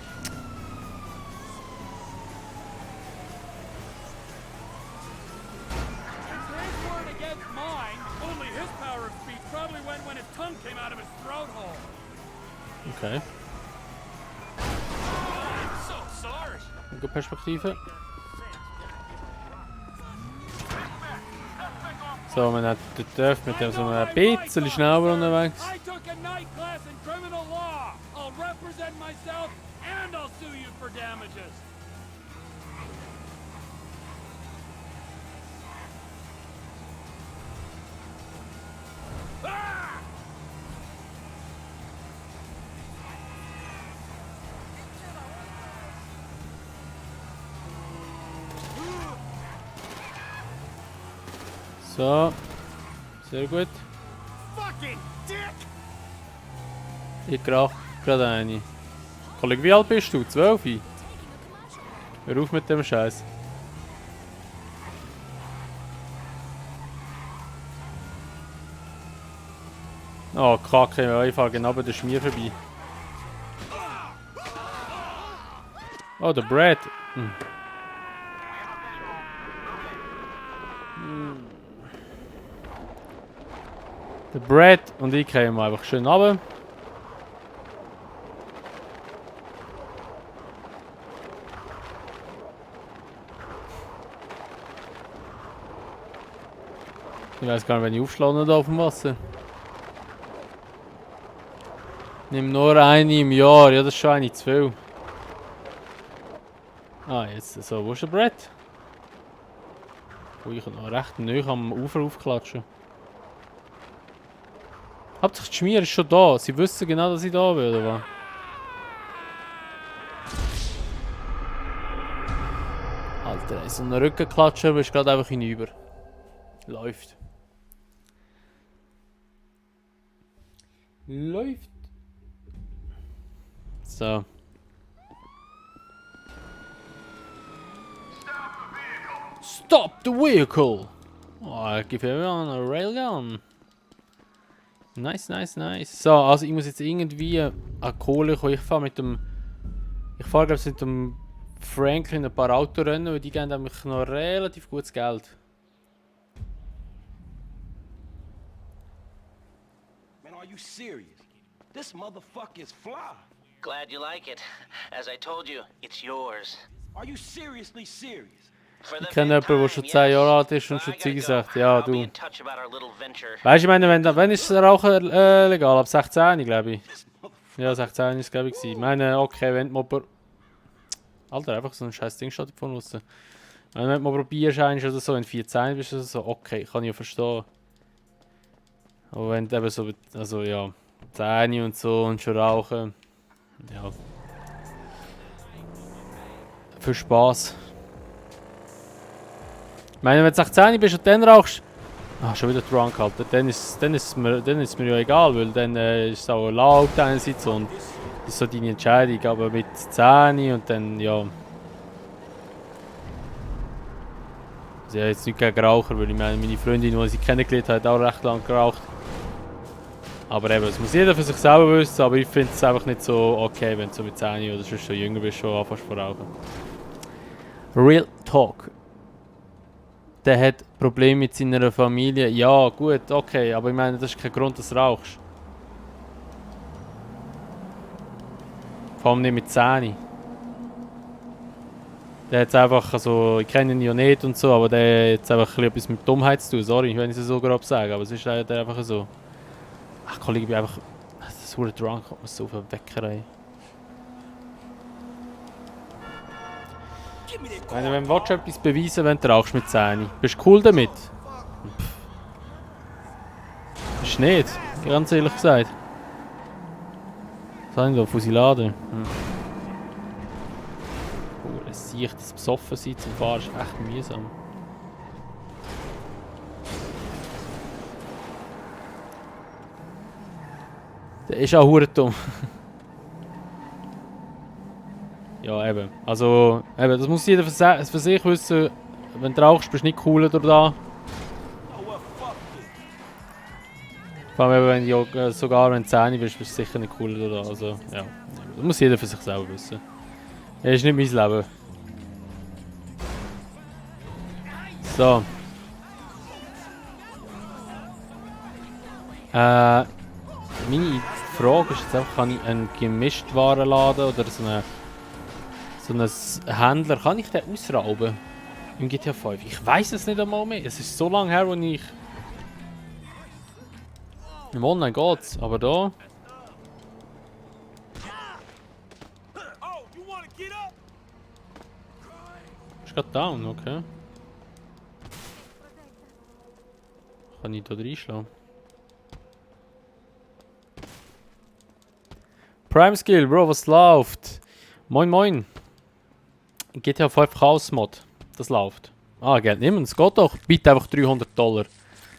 His word against mine. Only his power of speech probably went when his tongue came out of his throat hole. Okay. So sorry. Gute Perspektive. So, man hat den Dörf mit dem so ein bisschen schneller unterwegs. I took a night class in criminal law. I'll represent myself and I'll sue you for damages. Ah! So. Sehr gut. Fucking dick! Ich rauche gerade eine. Kollege, wie alt bist du? 12? Hör auf mit dem Scheiß. Oh, Kacke, ich fahre genau bei der Schmier vorbei. Oh, der Brad. Der Brad und ich kommen einfach schön runter. Ich weiß gar nicht, wenn ich aufschlagen da auf dem Wasser. Nimm nur eine im Jahr, ja das ist schon eine zu viel. Ah, jetzt so, wo ist der Brett? Oh, ich kann noch recht neu am Ufer aufklatschen. Hauptsache die Schmier ist schon da, sie wissen genau, dass ich da bin, oder was? Alter, so ein Rückenklatscher bist gerade einfach hinüber. Läuft. Läuft. So. Stop the vehicle! Oh, I give everyone a railgun. Nice, nice, nice. So, also ich muss jetzt irgendwie an Kohle kommen. Ich fahre glaube ich mit dem Franklin ein paar Autorennen, weil die geben nämlich noch relativ gutes Geld. Man, are you serious? This motherfucker is fly. Glad you like it. As I told you, it's yours. Are you seriously serious? For the Ich kenne fifth jemanden, der time, schon 10 Jahre alt ist But und schon I gotta Zeug go. sagt. Ja, I'll be du. in touch about our little venture. Weißt du, ich meine, wenn ist das Rauchen legal? Ab 16, glaube ich. Ja, 16 ist es, glaube ich. Ich meine, okay, wenn du mal. Alter, einfach so ein scheiß Ding steht von außen. Wenn du mal probierst oder so, wenn du 14 bist oder so, okay, kann ich ja verstehen. Aber wenn du eben so, also ja, 10 und so und schon rauchen. Ja. Für Spaß. Ich meine, wenn du 16 bist und dann rauchst. Ah, schon wieder drunk, Alter. Dann ist mir ja egal, weil dann ist es auch erlaubt einerseits und das ist so deine Entscheidung. Aber mit 10 und dann, ja. Also ja, jetzt nicht gegen Raucher, weil ich meine, meine Freundin, die sie kennengelernt hat, hat auch recht lange geraucht. Aber eben, das muss jeder für sich selber wissen, aber ich finde es einfach nicht so okay, wenn du so mit 10 oder sonst schon jünger bist, schon anfängst zu rauchen. Real Talk. Der hat Probleme mit seiner Familie. Ja, gut, okay, aber ich meine, das ist kein Grund, dass du rauchst. Vor allem nicht mit 10. Der hat einfach, also ich kenne ihn ja nicht und so, aber der hat einfach etwas mit Dummheit zu tun. Sorry, wenn ich es so grob sage, aber es ist leider einfach so. Ach Kollege, ich bin einfach... Das ist so drunk, kommt mir so auf den Wecker rein. Wenn du etwas beweisen wenn du rauchst mit 10, bist du cool damit? Pff. Bist du nicht, ganz ehrlich gesagt. Was habe ich da? Fusilade? Es sieht, dass besoffen sein zum Fahren ist echt mühsam. Der ist auch verdammt dumm. Ja, eben. Also, eben, das muss jeder für sich wissen. Wenn du rauchst, bist du nicht cooler durch da. Vor allem, wenn du sogar wenn du 10 bist, bist du sicher nicht cooler durch da. Also, ja. Das muss jeder für sich selber wissen. Das ist nicht mein Leben. So. Meine Frage ist jetzt einfach, kann ich einen Gemischtwarenladen oder so einen Händler, kann ich den ausrauben? Im GTA 5? Ich weiß es nicht einmal mehr. Es ist so lange her, als ich... Im Online geht's, aber da... Ist gerade down, okay. Kann ich da reinschlagen? Prime Skill, Bro, was läuft? Moin moin. GTA 5 Chaos Mod. Das läuft. Ah, Geld nehmen, es geht doch. Bitte einfach $300.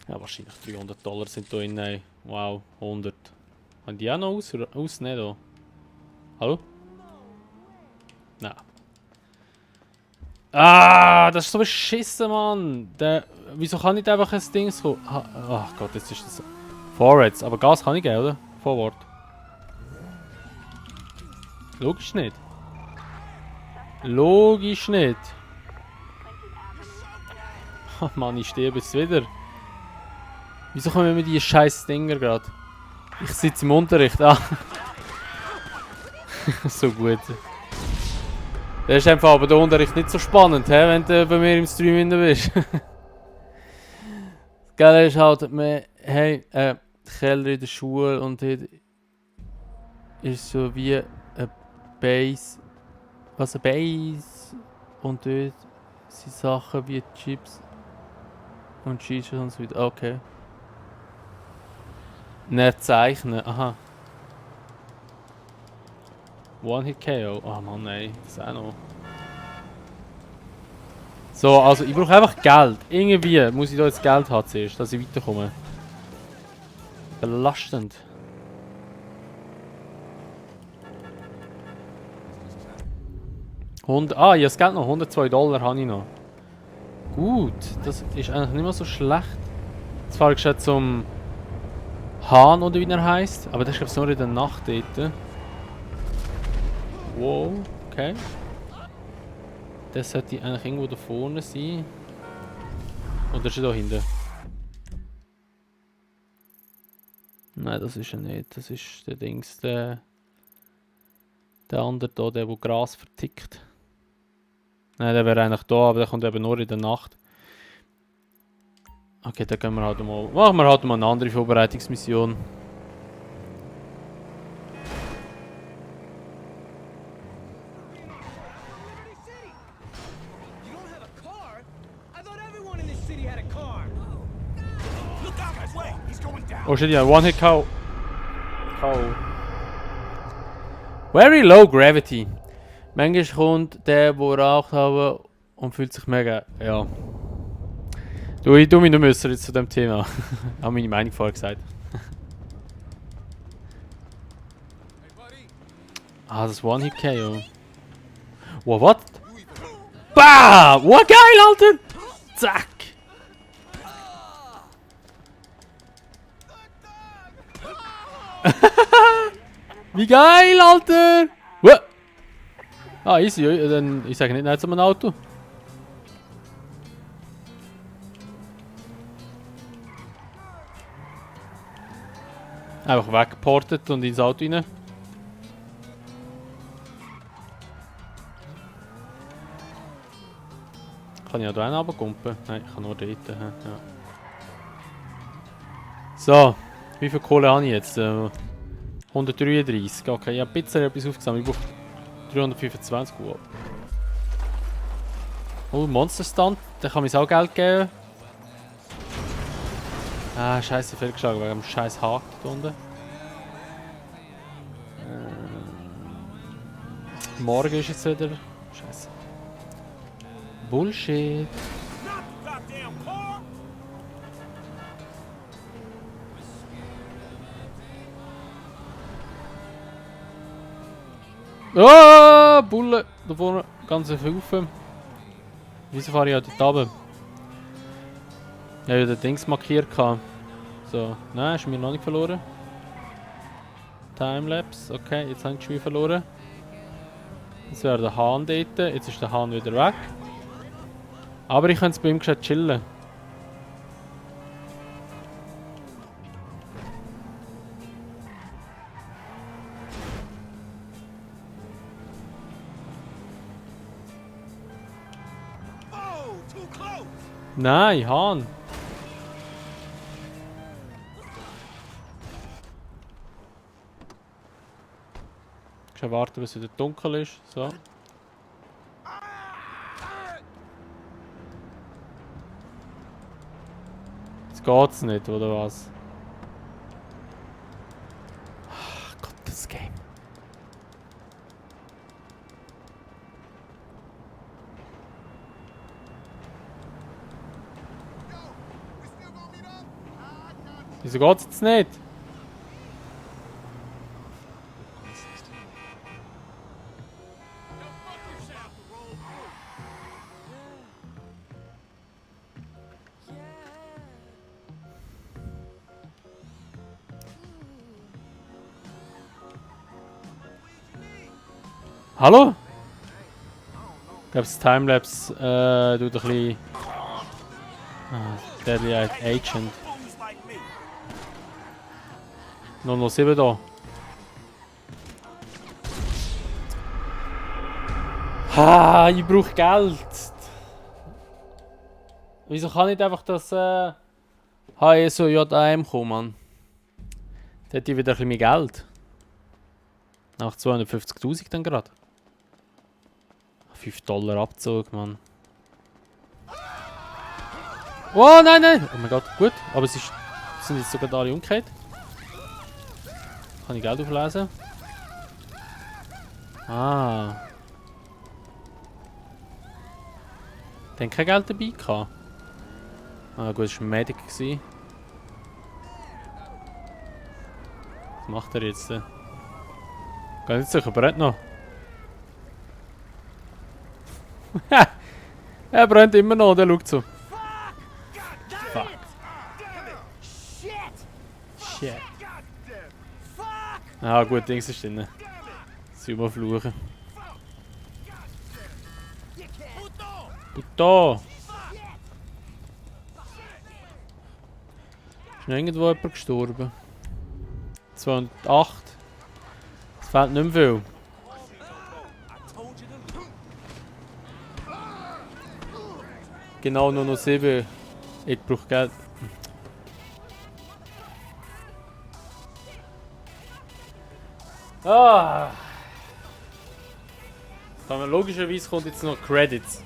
Ja, wahrscheinlich $300 sind da in. Wow, 100. Haben die auch noch aus? Nicht da. Hallo? Nein. Ah, das ist so beschissen, Mann. Wieso kann ich einfach ein Ding kommen? Ach Gott, jetzt ist das. Vorwärts, aber Gas kann ich geben, oder? Vorwärts. Logisch nicht. Logisch nicht. Oh Mann, ich sterbe jetzt wieder. Wieso kommen mir die scheiß Dinger gerade? Ich sitze im Unterricht. Ah. So gut. Der ist einfach aber der Unterricht nicht so spannend, he, wenn du bei mir im Stream bist. Das Geile ist halt, hey, der Keller in der Schule und dort ist so wie ein Base. Was ein Base? Und dort sind Sachen wie Chips und Cheese und so weiter. Okay. Nicht zeichnen, aha. One-Hit-KO. Oh Mann, ey, das auch noch. So, also ich brauche einfach Geld. Irgendwie muss ich da jetzt Geld haben zuerst, dass ich weiterkomme. Belastend. Ah, ja, das Geld noch. $102 habe ich noch. Gut, das ist eigentlich nicht mehr so schlecht. Jetzt fahre ich schon zum Hahn, oder wie er heisst. Aber das ist glaube ich nur in der Nacht dort. Wow, okay. Das sollte eigentlich irgendwo da vorne sein. Oder ist er da hinten? Nein, das ist er nicht. Das ist der Dings, der andere da, der Gras vertickt. Nein, der wäre eigentlich da, aber der kommt eben nur in der Nacht. Okay, dann können wir halt mal... Machen wir halt mal eine andere Vorbereitungsmission. Oh shit, ja, One-Hit-KO. Very low gravity. Manchmal kommt der raucht haben und fühlt sich mega... Ja. Du, ich tue mich nicht jetzt zu dem Thema. Ich habe meine Meinung vorher gesagt. Ah, das One-Hit-KO. Wow, what? Bah! Wow, geil, Alter! Zack! Wie geil, Alter! Ah, easy. Dann, ich sage nicht nein zu einem Auto. Einfach weggeportet und ins Auto rein. Kann ich ja da runterkumpen? Nein, ich kann nur dort. Ja. So, wie viel Kohle habe ich jetzt? 133. Okay, ich habe ein bisschen etwas aufgesammelt. Ich brauche 325 Uhr. Oh, Monsterstand. Da kann mir auch Geld geben. Ah, scheiße, fehlgeschlagen wegen dem scheiß Haken da unten. Morgen ist jetzt wieder. Scheiße. Bullshit. Ah, Bulle! Da vorne ganz viel Haufen. Wieso fahre ich auch dort runter? Ich habe ja den Dings markiert. So, nein, ist mir noch nicht verloren. Timelapse, okay, jetzt habe ich das Spiel verloren. Jetzt wäre der Hahn dort, jetzt ist der Hahn wieder weg. Aber ich könnte bei ihm gescheit chillen. Nein, Hahn! Ich muss warten, bis es wieder dunkel ist. So. Jetzt geht's nicht, oder was? Ach Gott, das Game. Wieso geht's jetzt nicht? Hallo? Ich glaube, das Timelapse tut ein bisschen. Deadly Agent. 007 da. Ha, ich brauche Geld. Wieso kann ich nicht einfach das HSOJAM kommen, Mann? Da hätte ich wieder ein bisschen mehr Geld. Nach 250.000 dann gerade. $5 Abzug, Mann. Oh nein, nein! Oh mein Gott, gut. Aber es sind jetzt sogar alle umgekehrt. Kann ich Geld auflesen? Ah. Dann kein Geld dabei gehabt. Ah gut, das war ein Medic. Was macht er jetzt? Geht nicht sicher, brennt noch. Er brennt immer noch, der schaut so. Fuck. Shit. Ah gut, Dings ist drin. Sauber fluchen. Puto! Ist noch irgendwo jemand gestorben? 208. Es fehlt nicht mehr viel. Genau, nur noch 7. Ich brauche Geld. Ah! Aber logischerweise kommt jetzt noch Credits.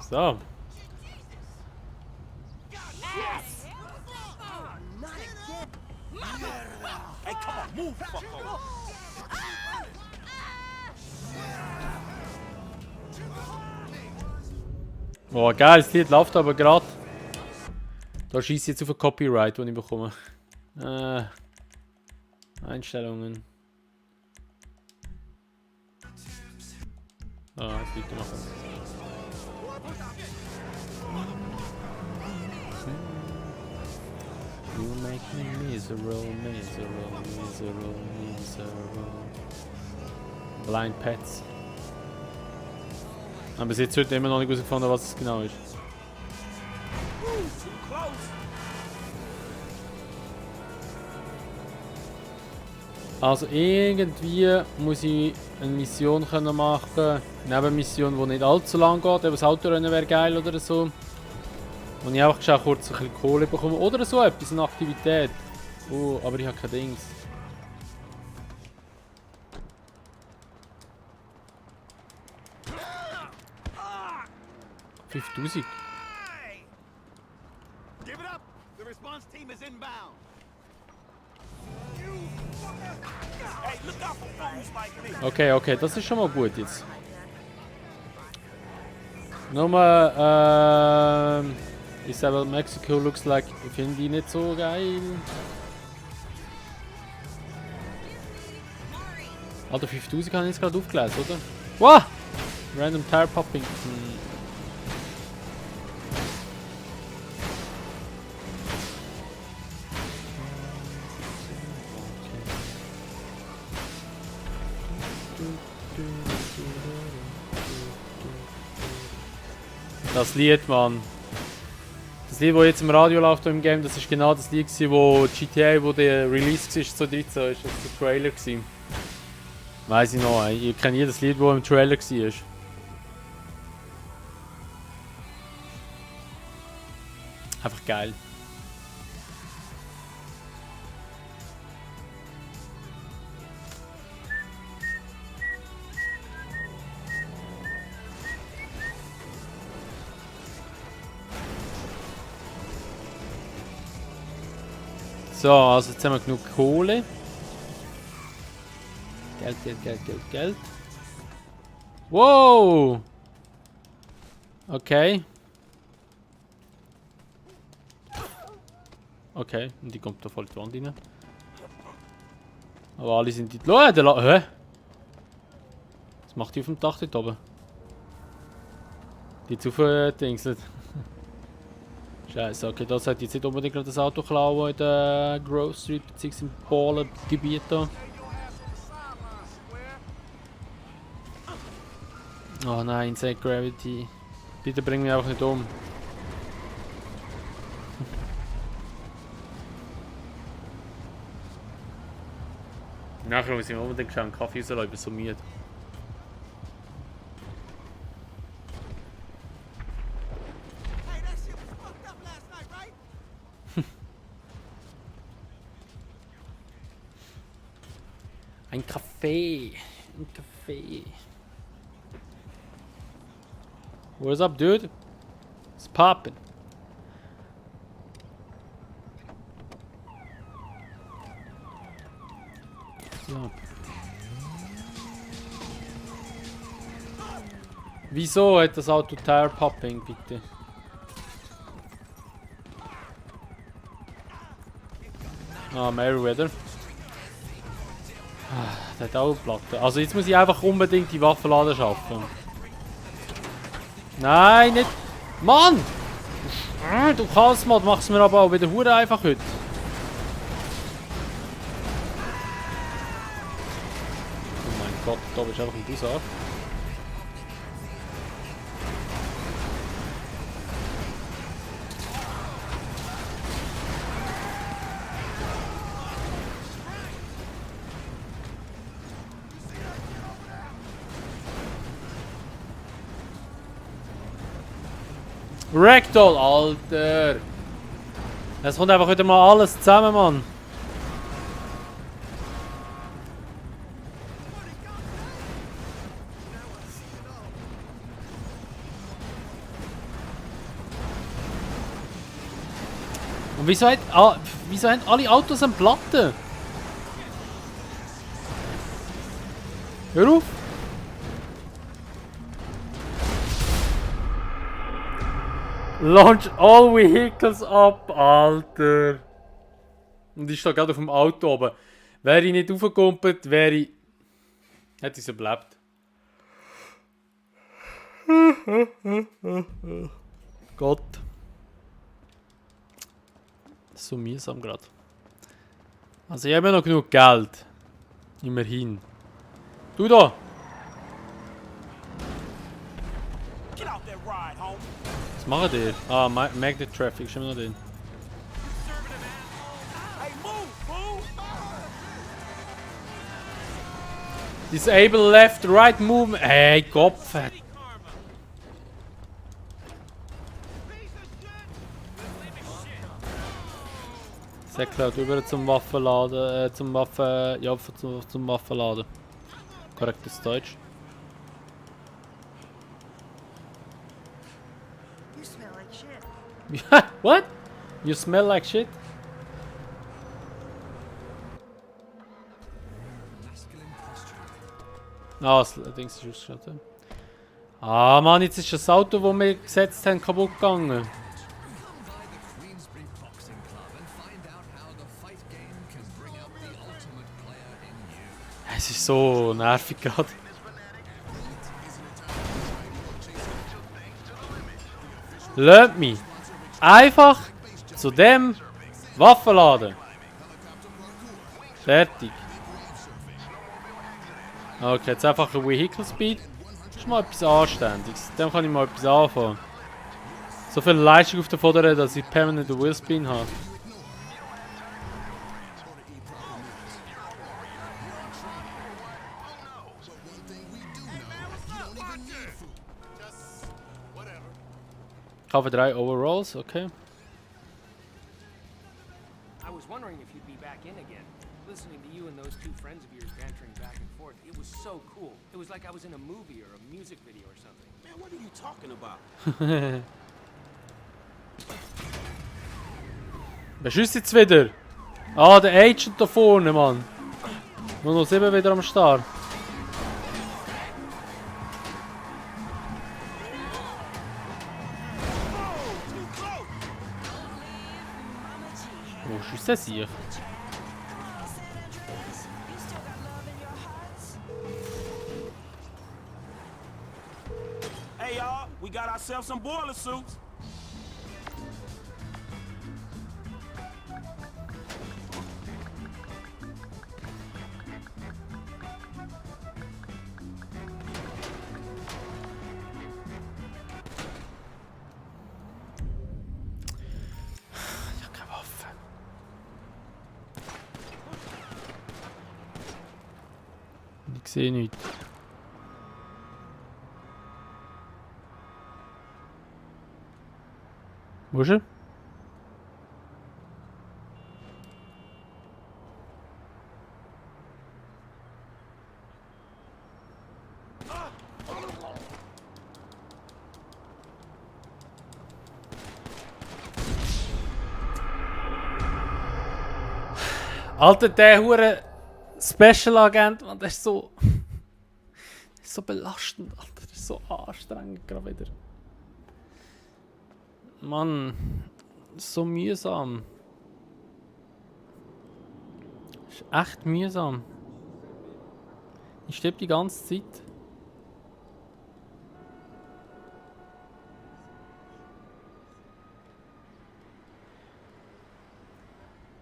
So. Hey, come on, move, fucko. Oh, geil, das Lied läuft aber gerade. Da schieße ich jetzt auf ein Copyright, das ich bekomme. Einstellungen. Ah, jetzt weitermachen. You make me miserable, miserable, miserable, miserable. Blind Pets. Aber bis jetzt heute immer noch nicht herausgefunden, was es genau ist. Too close. Also irgendwie muss ich eine Mission können machen, eine Nebenmission, die nicht allzu lang geht, aber das Autorennen wäre geil oder so. Und ich einfach schon kurz ein bisschen Kohle bekomme oder so etwas, eine Aktivität. Oh, aber ich habe kein Dings. $5.000. Give it up! The response team is inbound. Hey, look out for fools like me. Okay, okay, das ist schon mal gut jetzt. Nochmal, Isabel Mexico looks like, finde ich nicht so geil. Alter, 5000 habe ich jetzt gerade aufgelesen, oder? Wow! Random Tire Popping. Das Lied, Mann. Das Lied, das jetzt im Radio läuft im Game, das ist genau das Lied, wo GTA, wo der Release war, 2013, ist das der Trailer gewesen. Weiss ich noch, ich kenne jedes Lied, das im Trailer war. Einfach geil. So, also jetzt haben wir genug Kohle. Geld, Geld, Geld, Geld, Geld. Wow! Okay. Okay, und die kommt da voll die Wand rein. Aber alle sind die... Hä? Was macht die auf dem Dach dort oben? Die zu verdingselt. Scheiße, okay, da sollte jetzt nicht unbedingt gerade das Auto klauen in der Grove Street bzw. im Polengebiet da. Oh nein, Inside Gravity. Bitte bring mich einfach nicht um. Nachher muss ich mir unbedingt schon einen Kaffee rauslassen, ich bin so müde. Ein Kaffee. Ein Kaffee. What's up, dude? It's poppin'. So. Wieso hat das Auto Tire Popping, bitte? Ah, Merryweather. Der hat auch eine Platte. Also jetzt muss ich einfach unbedingt die Waffenladen schaffen. Nein, nicht... Mann! Du kannst mal, machst mir aber auch wieder hure einfach heute. Oh mein Gott, da bist du einfach ein Bussard. Ragdoll, Alter! Es kommt einfach wieder mal alles zusammen, Mann. Und wieso haben alle Autos eine Platte? Hör auf! Launch all vehicles up, Alter. Und ich stehe gerade auf dem Auto oben. Wäre ich nicht aufgekumpelt, wäre ich... Hätte ich es überlebt. Gott. Das ist so mühsam gerade. Also ich habe ja noch genug Geld. Immerhin. Du da! Get out that ride, homie. Was machen die? Ah, Magnet Traffic, ist immer noch drin. Hey, move, fool! Disable left, right movement. Hey, Kopf. Säckler rüber zum Waffenladen, zum Waffenladen. Korrektes Deutsch. You smell like shit. What? You smell like shit? Ah, das Ding ist ausgeschaltet. Ah Mann, jetzt ist das Auto, das wir gesetzt haben, kaputt gegangen. Es ist so nervig gerade. Lasst mich einfach zu dem Waffenladen. Fertig. Okay, jetzt einfach ein Vehicle Speed. Das ist mal etwas Anständiges. Mit dem kann ich mal etwas anfangen. So viel Leistung auf der Vorderrad, dass ich permanent einen Wheelspin habe. Ich habe 3 Overalls, okay. I was wondering if you'd be back in again. Listening to you and those two friends of yours bantering back and forth, it was so cool. It was like I was in a movie or a music video or something. Man, what are you talking about? Wer schießt jetzt wieder? Ah, der Agent da vorne, Mann. 007 wieder am Start. Wo schießt der sich? Hey, y'all, we got ourselves some boiler suits. Ich hab keine Waffe. Ich sehe nichts. Wo ist er? Alter, der hure Special Agent, man, der ist so. Das ist so belastend, Alter. Das ist so anstrengend gerade wieder. Mann, so mühsam. Ist echt mühsam. Ich sterbe die ganze Zeit.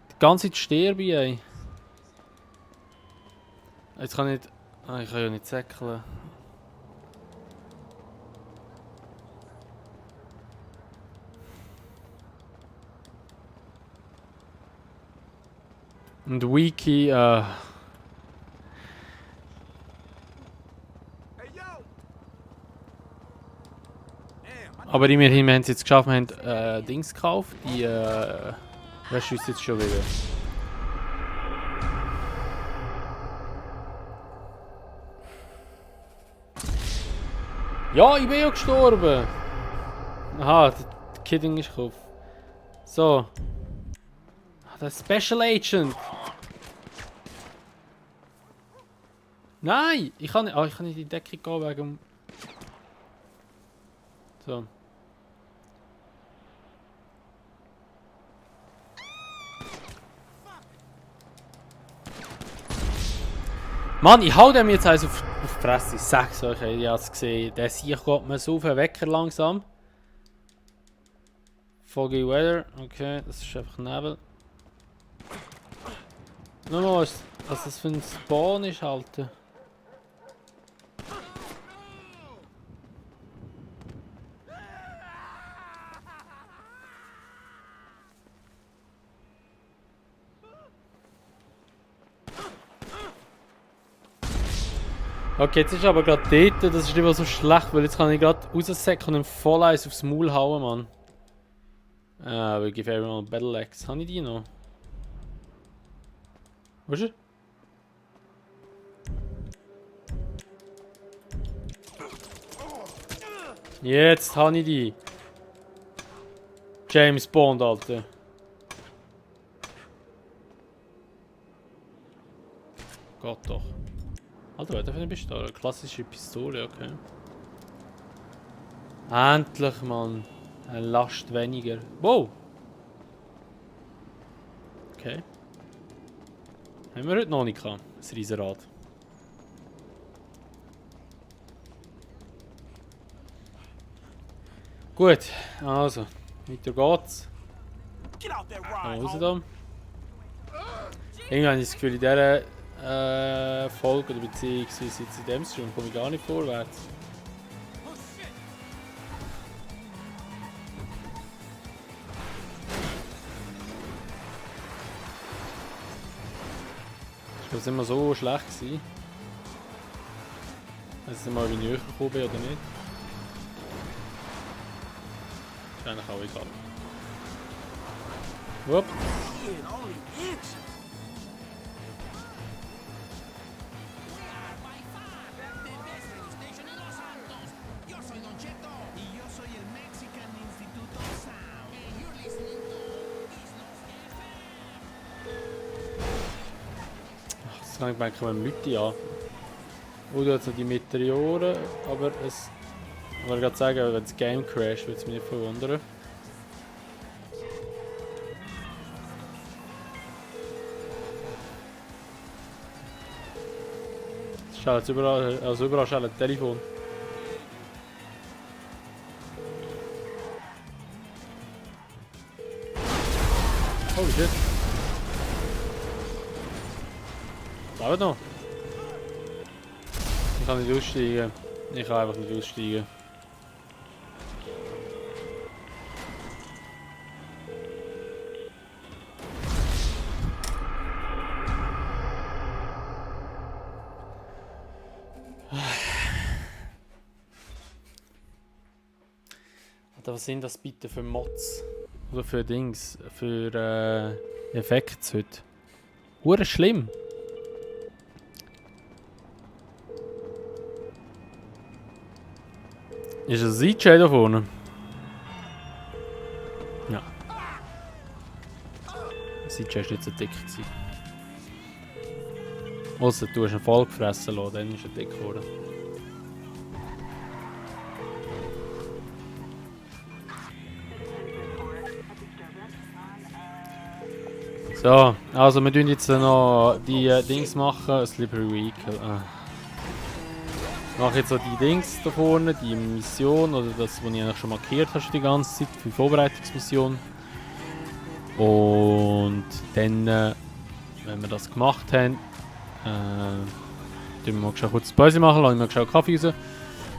Die ganze Zeit sterbe ich, ey. Jetzt kann ich nicht. Ah, ich kann ja nicht säckeln. Und Wiki, aber immerhin, wir haben es jetzt geschafft, wir haben Dings gekauft, die, wer schießt jetzt schon wieder? Ja, ich bin ja gestorben! Aha, der Kidding ist gekauft. So. Der Special Agent! Nein! Ich kann nicht, ich kann nicht in die Deckung gehen wegen... So. Mann, ich hau dem jetzt eins auf die Fresse. Ich sag's euch, ich hab's gesehen. Der Sieg geht mir so auf den Wecker langsam. Foggy Weather, okay, das ist einfach Nebel. Nochmal, was das für ein Spawn ist, Alter. Okay, jetzt ist aber gerade dort, das ist immer so schlecht, weil jetzt kann ich gerade raussäcken und voll eins aufs Maul hauen, Mann. We give everyone a battle axe. Habe ich die noch? Wo ist er? Jetzt habe ich die. James Bond, Alter. Geht doch. Alter, was für eine Pistole? Eine klassische Pistole, okay. Endlich, Mann. Eine Last weniger. Wow! Okay. Haben wir heute noch nicht gehabt, das Riesenrad. Gut, also, weiter geht's. Raus da. Irgendwie habe ich das Gefühl, in dieser Folge oder beziehungsweise jetzt in dem Stream komme ich gar nicht vorwärts. Das war immer so schlecht gewesen. Weiß nicht mal, wie ich näher gekommen bin oder nicht. Ist eigentlich auch egal. Wupp. Jetzt kann ich denken, wir Leute an. Oder jetzt noch die Meteoren, aber es. Ich wollte gerade sagen, wenn das Game crasht, würde es mich nicht verwundern. Es ist jetzt überall, also überall ist ein Telefon. Oh shit. Lebt noch. Ich kann nicht aussteigen. Ich kann einfach nicht aussteigen. Alter, was sind das bitte für Mods? Oder für Dings? Für Effekte heute? Hure schlimm. Ist das ein CJ da vorne? Ja. Das CJ war nicht so dick. Ausser du hast einen voll gefressen lassen, dann ist er dick geworden. So, also wir tun jetzt noch die Dings machen, Slippery Vehicle. Ich mache jetzt so die Dings da vorne, die Mission, oder das, was ich eigentlich schon markiert habe die ganze Zeit, für die Vorbereitungsmission. Und dann, wenn wir das gemacht haben, tun wir mal kurz Pause machen, lassen wir mal Kaffee raus.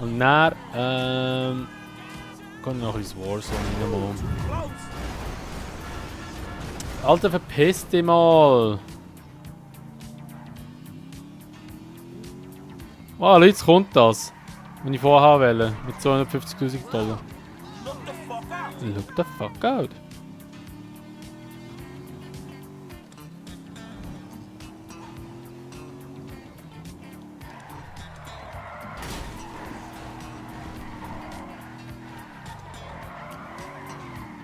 Und dann, gehen wir noch ein bisschen Warzone rein. Alter, verpiss dich mal! Wow, jetzt kommt das. Wenn ich vorher haben will, mit 250.000 $. Look the fuck out.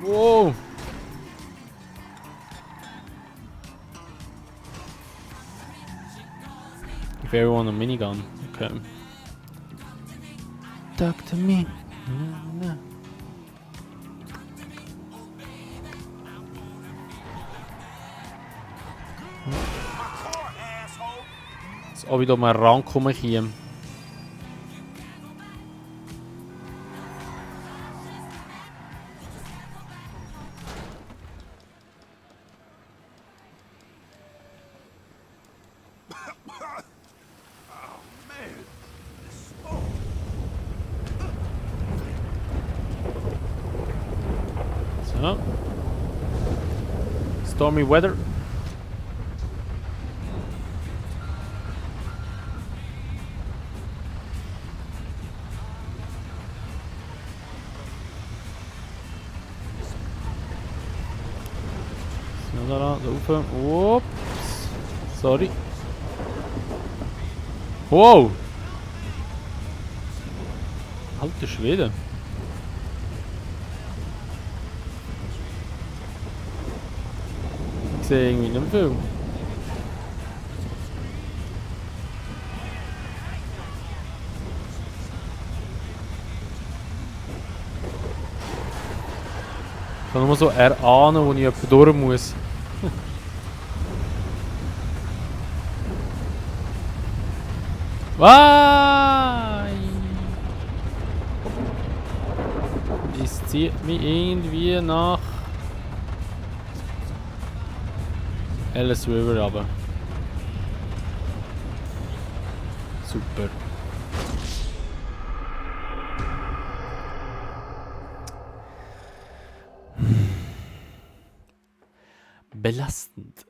Wow. Give everyone a minigun. Okay. Talk to me. es auch wieder um einen Rang kommen käme. So. Stormy weather. So, da rauf. Ups. Sorry. Wow! Alter Schwede. Ich sehe irgendwie nicht mehr viel. Ich kann nur so erahnen, wo ich jemand durch muss. Why? Es zieht mich irgendwie nach Alice River runter. Super. Belastend.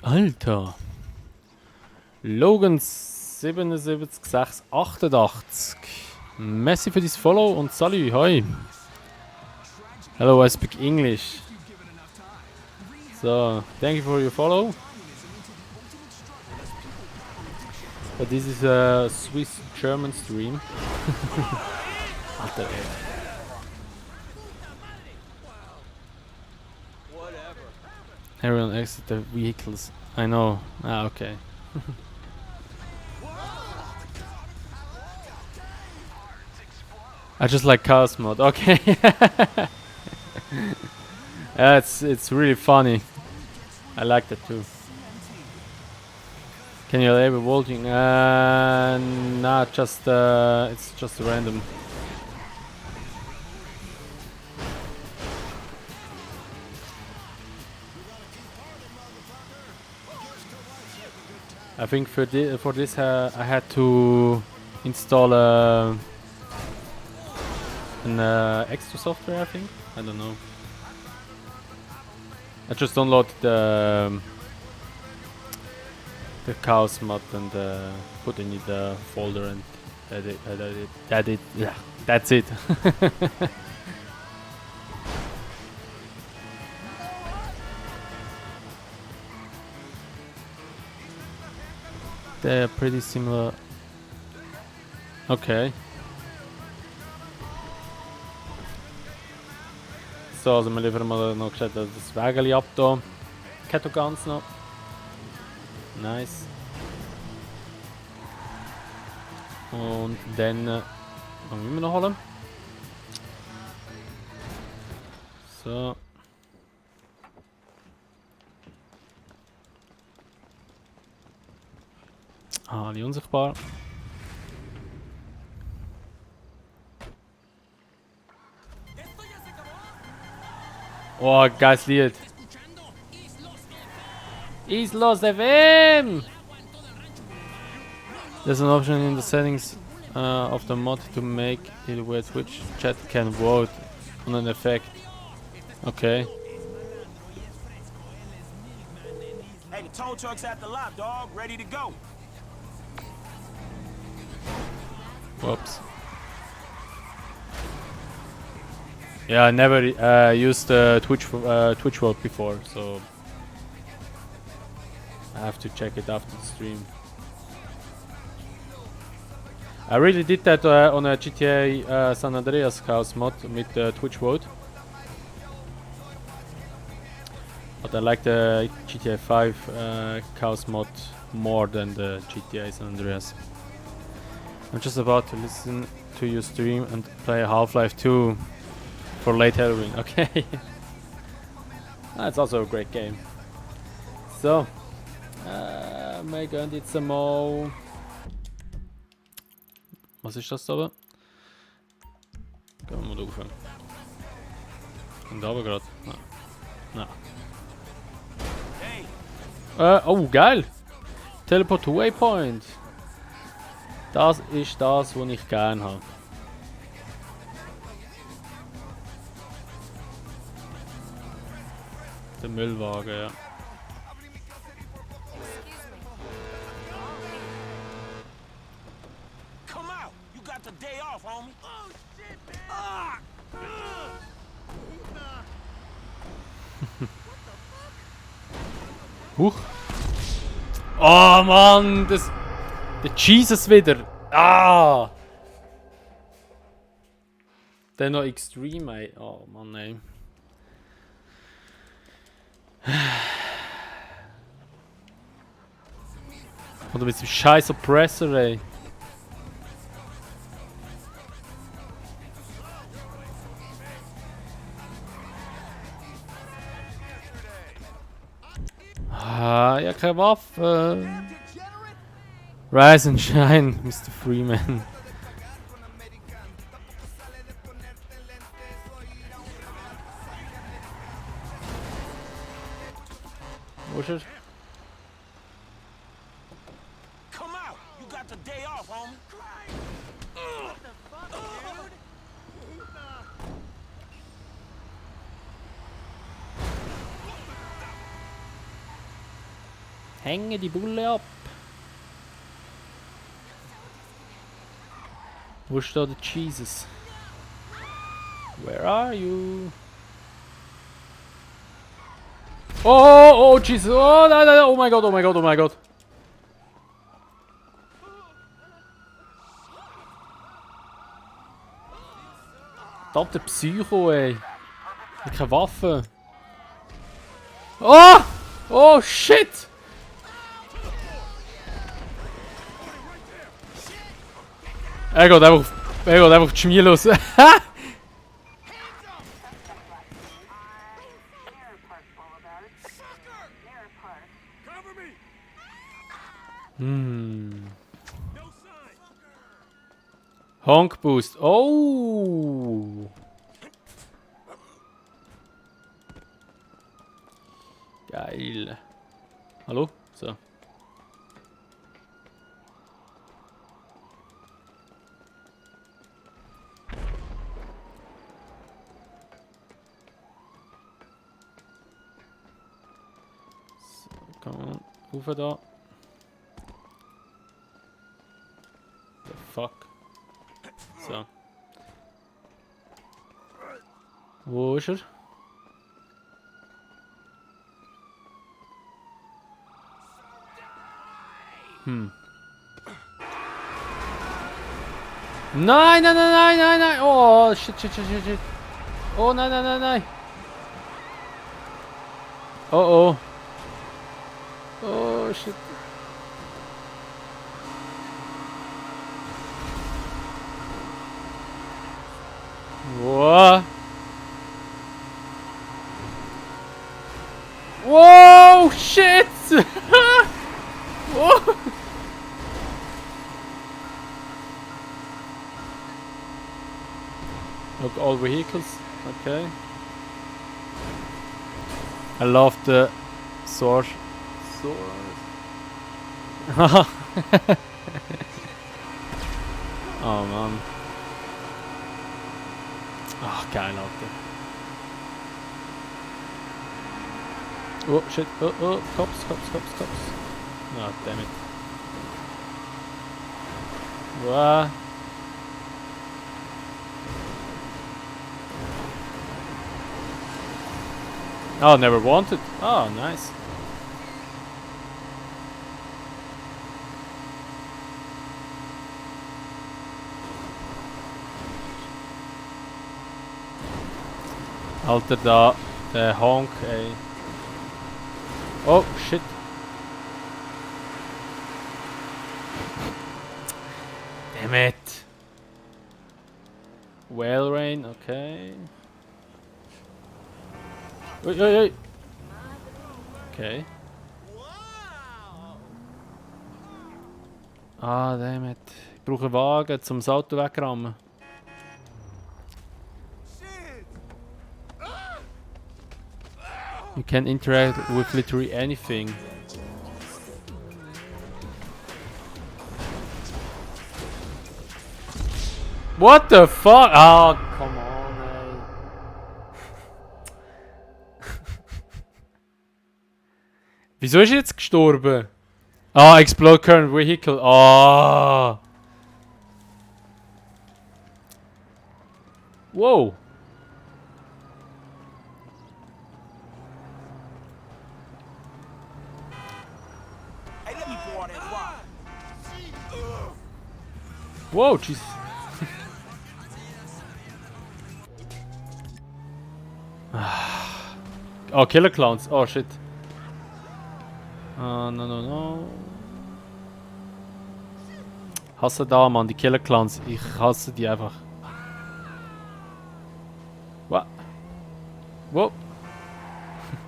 Alter. Logan 77688. Merci für das Follow und salut, hi. Hello, I speak English. So, thank you for your follow. But this is a Swiss-German stream. Alter, ey. Everyone exit the vehicles. I know. Ah, okay. I just like chaos mod. Okay. Yeah, it's really funny. I like that too. Can you label vaulting? Nah, just it's just random. I think for this I had to install an extra software. I think, I don't know. I just downloaded the chaos mod and put it in the folder and that's it. They're pretty similar. Okay. So, also wir liefern mal noch das Wägeli ab da. Ketto ganz noch. Nice. Und dann wollen wir noch holen. So. Ah, die unsichtbar. Oh, geiles Lied. Islos FM! There's an option in the settings of the mod to make it where Twitch chat can vote on an effect. Okay. Hey, the tow truck's at the lot, dog. Ready to go. Whoops. Yeah, I never used Twitch Vote before, so I have to check it after the stream. I really did that on a GTA San Andreas Chaos mod with Twitch Vote. But I like the GTA 5 Chaos mod more than the GTA San Andreas. I'm just about to listen to your stream and play Half-Life 2 for late Halloween. Okay. That's also a great game. So, wir gehen jetzt mal. Was ist das da oben? Gehen wir mal rauf. Und da oben gerade. Nein. Oh, geil! Teleport to Waypoint! Das ist das, was ich gerne habe. Der Müllwagen, ja. Come out! You got the day off, homie. Oh shit, man! Huch! Oh Mann! Der Jesus wieder! Ah! Dann noch Extreme, ey. Oh Mann, ey. Oder mit dem scheiß Oppressor, ey. Ah, ja, keine Waffe. Rise and shine, Mr. Freeman. Wo ist er? Come out! You got the day off, homie. What the fuck, dude? Hänge die Bulle ab. Wo ist da der Jesus? Where are you? Oh, Jesus! Oh nein, nein, oh mein Gott, oh mein Gott, oh mein Gott! Das der Psycho, ey! Mit keine Waffe! Oh! Oh shit! Er geht einfach auf die Schmier los. Honk Boost. Oh! Geil. Hallo? So. Komm on, rauf da. The fuck. So. Wo ist er? Nein, nein, nein, nein, nein, nein! Oh, shit, shit, shit, shit, shit. Oh, nein, nein, nein, nein! Oh, oh. Oh, shit. Whoa. Whoa, shit! Whoa. Look, all vehicles. Okay. I love the sword. Oh man. Ach, geil, Alter. Oh shit. Oh, cops. Oh, damn it. Wow. Oh, never wanted. Oh, nice. Alter, da, der Honk, ey. Oh, shit. Damn it. Whale rain, okay. Ui, ui, ui. Okay. Ah, damn it. Ich brauche einen Wagen, um das Auto wegzurammen. You can interact with literally anything. What the fuck? Oh, come on, ey. Wieso ist er jetzt gestorben? Ah, explode current vehicle. Ah. Wow. Hey, let me borrow that rock. Wow, jeez. Oh, Killer Clowns. Oh, shit. No, no, no. Hasse da, Mann, die Killer Clowns. Ich hasse die einfach. What? Wow.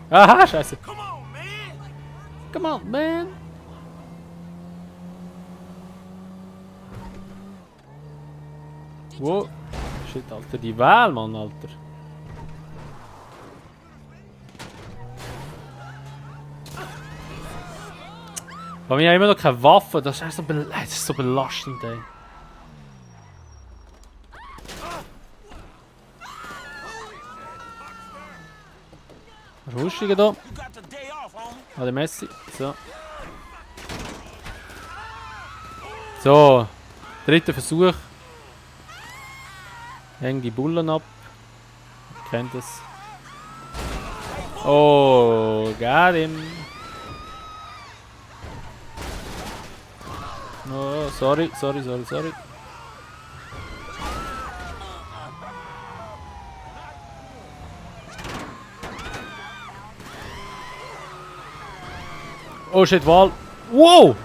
Aha, scheiße. Come on, man. Come on, man. Wow. Shit, Alter, die Wahl, Mann, Alter. Aber wir haben immer noch keine Waffe, das ist so belastend, ey. Rustiger da. You got the day off, homie. Ah, der Messi. So. So. Dritter Versuch. Häng die Bullen ab. Kennt es. Oh, got him. Oh, sorry. Oh shit, Wal. Wow!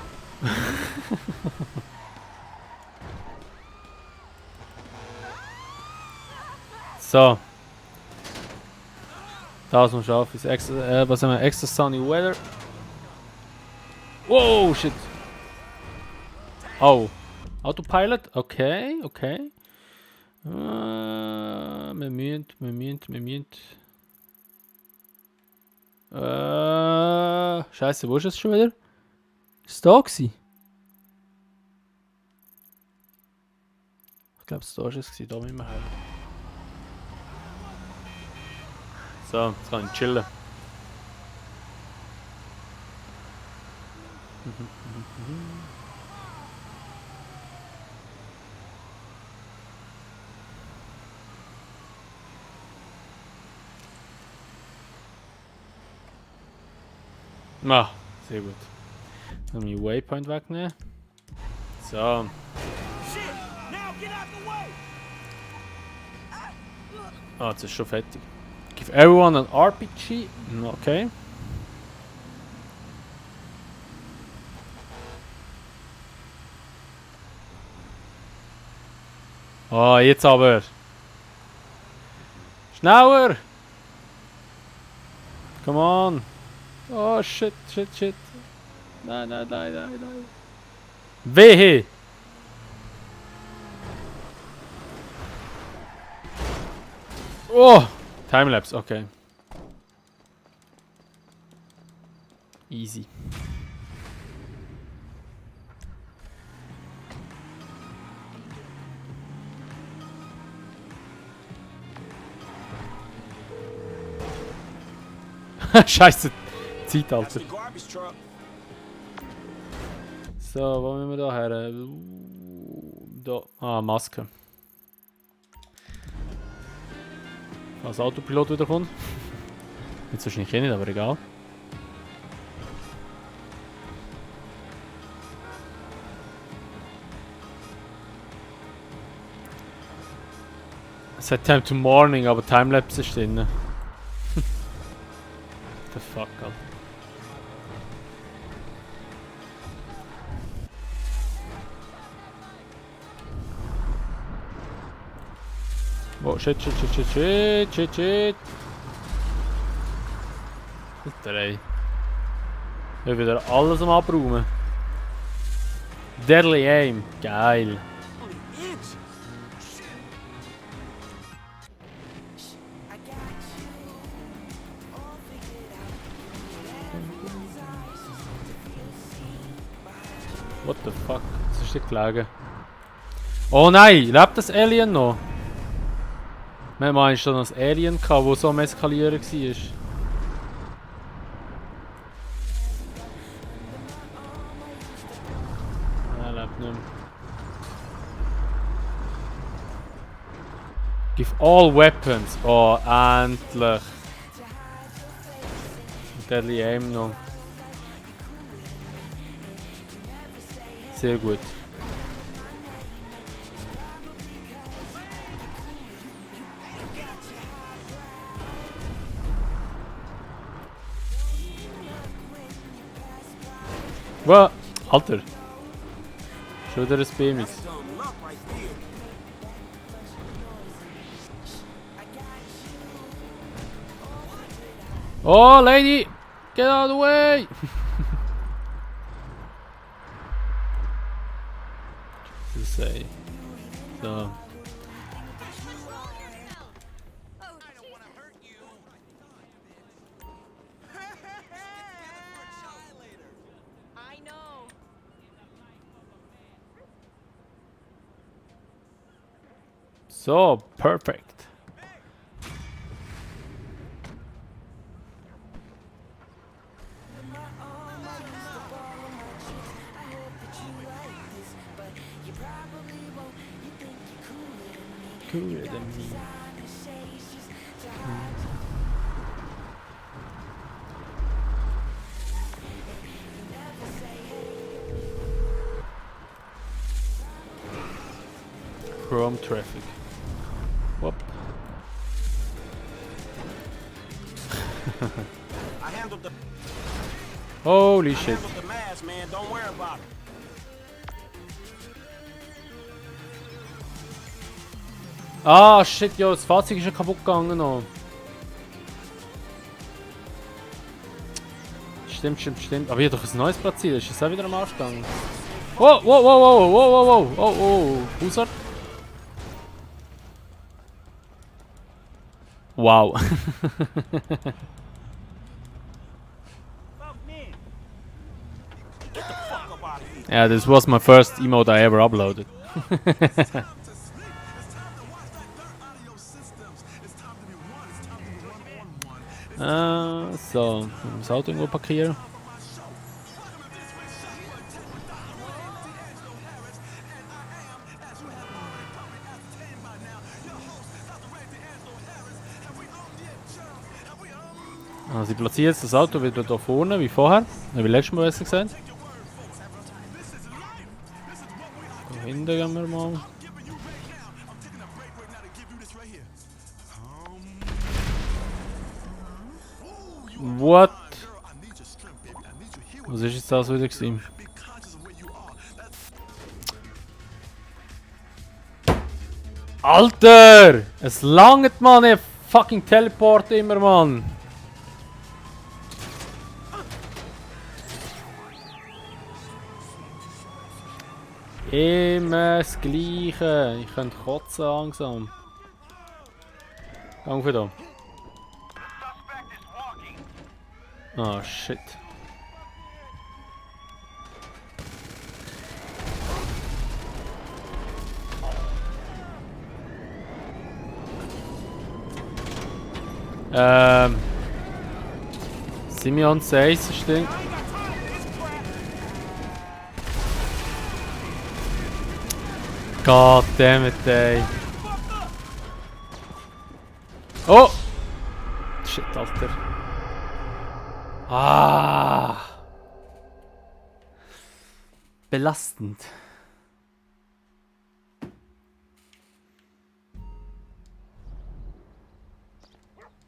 So. Das muss auf ist extra, was haben wir? Extra sunny weather. Wow, shit. Oh. Autopilot? Okay. Wir müssen. Scheiße, wo ist es schon wieder? Ist da gewesen? Ich glaube, da ist es gewesen, da müssen wir her. So, jetzt kann ich chillen. Ah, sehr gut. Dann meinen Waypoint wegnehmen. So. Shit, now get out the way. Ah, jetzt ist schon fertig. Give everyone an RPG. Okay. Oh, jetzt aber. Schneller! Come on! Oh shit. Nein. Wehe! Oh! Timelapse, okay. Easy. Scheiße, Zeitalter. That's the garbage truck. So, wo müssen wir da her? Da. Ah, Maske. Als Autopilot wieder kommt. Jetzt wahrscheinlich eh nicht, aber egal. Set time to morning, aber Timelapse ist drin. The fuck, Alter. Oh, shit. Alter, ey. Ich will wieder alles am Abräumen. Deadly Aim. Geil. What the fuck? Was ist hier gelegen? Oh nein! Lebt das Alien noch? Wir haben eigentlich schon ein Alien gehabt, das so am Eskalieren war. Er lebt nicht mehr. Give all weapons. Oh, endlich. Deadly Aim noch. Sehr gut. Was? Alter. Schon wieder ein BMX. Some luck right there. Oh, lady! Get out of the way! To say. So. I know. So, perfect. Cooler than me. Chrome traffic. Whoop. I handled the Holy shit. mask, man. Don't worry about it. Ah, shit, ja, das Fahrzeug ist ja kaputt gegangen noch. Stimmt. Aber ich habe doch ein neues platziert. Ist das auch wieder am Arsch gegangen? Oh. Bussard. Wow. Yeah, this was my first emote I ever uploaded. So, das Auto irgendwo parkieren. Also ich platziere jetzt das Auto wieder da vorne, wie vorher. Wie letztes Mal besser gesagt. Da hinten gehen wir mal. What? Was ist jetzt das wieder gewesen? Alter! Es langt, Mann! Ich fucking Teleport immer, Mann! Immer das Gleiche. Ich könnte kotzen langsam. Gang für da. Oh shit. Simeon says das Ding. God damn it, ey. Oh! Shit, Alter. Ah! Belastend.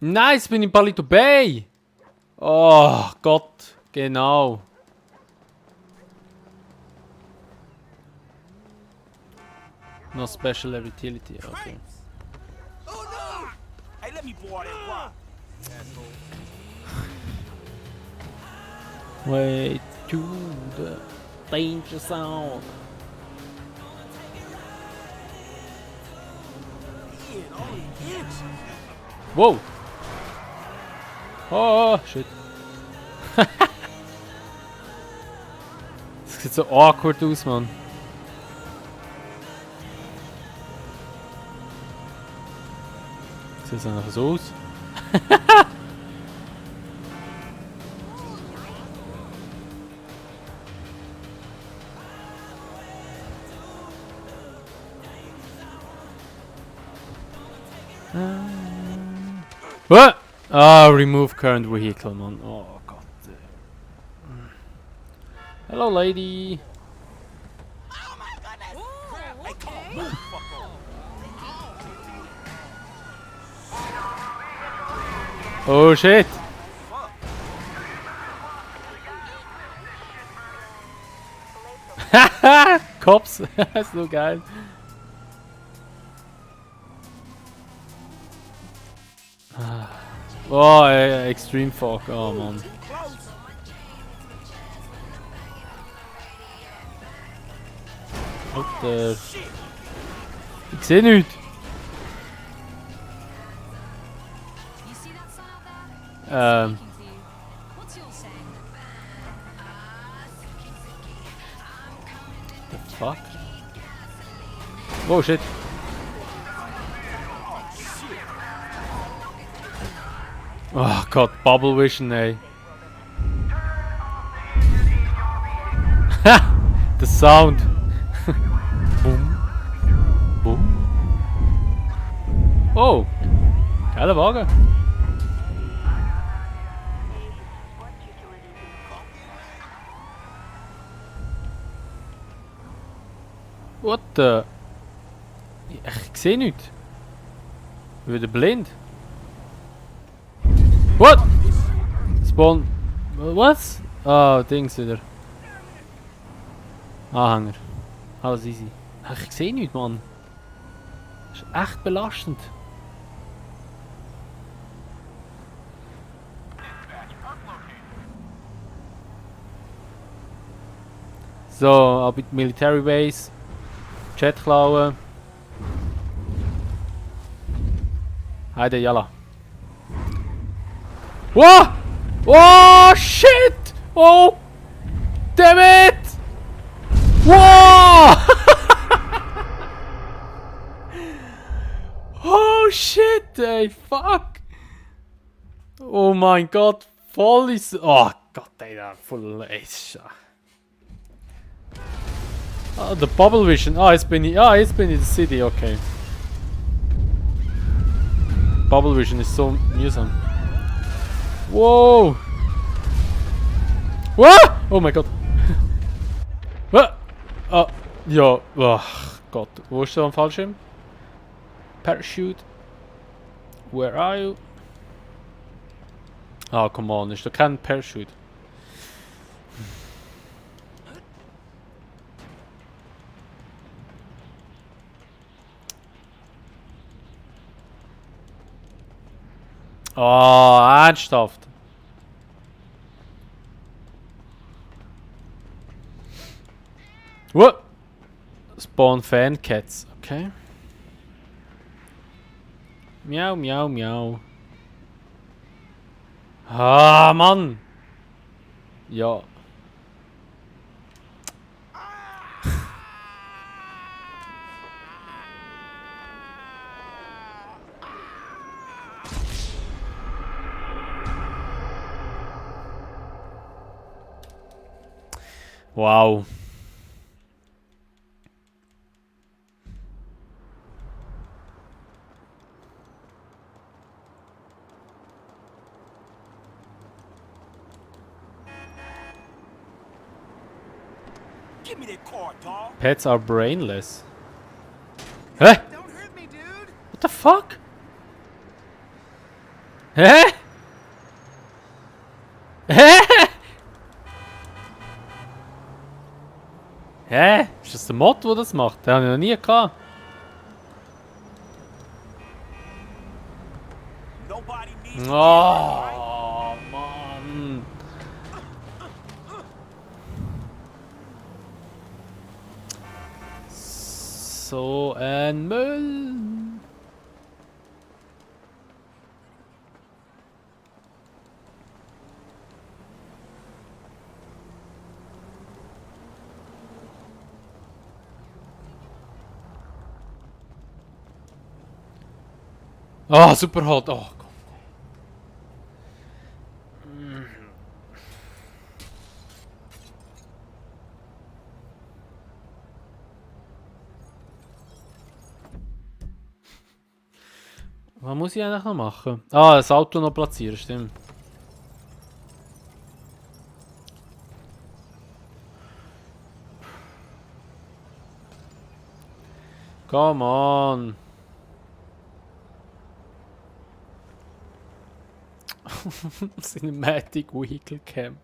Nice, bin in Palito Bay! Oh Gott, genau. No special utility, okay. let me borrow that rock. Way to the danger zone. Man, only inches. Whoa! Oh, shit. Das sieht so awkward aus, Mann. Sieht es einfach so aus? What? Ah, remove current vehicle, man. Oh Gott. Hello, lady. Oh my goodness! Ooh, Hey, come on, okay. move the fuck over. Oh shit. Haha, Cops. So geil. Oh, extreme fog. Oh man. What the? Ich sehe nichts. You see that sun out there? Speaking to you. What's yours saying? The fuck? Oh shit. Oh god, bubble vision, ey. Ha! The sound. Boom. Boom. Oh! Geiler Wagen. What the? Ich sehe nichts. Ich bin wieder blind. What? Spawn. Was? Ah, Dings wieder. Anhänger. Alles easy. Ach, ich sehe nichts, Mann. Das ist echt belastend. So, ab in die Military Base. Jet klauen. Heide, yalla. Whoa! Oh shit! Oh! Damn it! Whoa! Oh shit, ey, fuck! Oh mein Gott, voll ist. Oh Gott, ey, da voll. Ey, ah, the bubble vision. Ah, jetzt bin ich. Ah, jetzt bin ich in der City, okay. Bubble vision ist so mühsam. Wow! What? Oh mein Gott! What? Ah, ja, ach Gott. Wo ist der am Fallschirm? Parachute. Where are you? Ah, come on, ist da kein Parachute? Oh, ernsthaft. What? Spawn Fan Cats, okay. Miau, miau, miau. Ah, Mann! Ja. Wow. Give me that card, dog. Pets are brainless. Hä? Don't hurt me, dude. What the fuck? Hä? Hä? Hä? Ist das der Mod, der das macht? Den habe ich noch nie gehabt. Nobody needs Oh, Mann. So ein Müll. Ah, super hot. Oh, komm. Was muss ich eigentlich noch machen? Ah, das Auto noch platzieren, stimmt. Come on. Cinematic Vehicle Cam.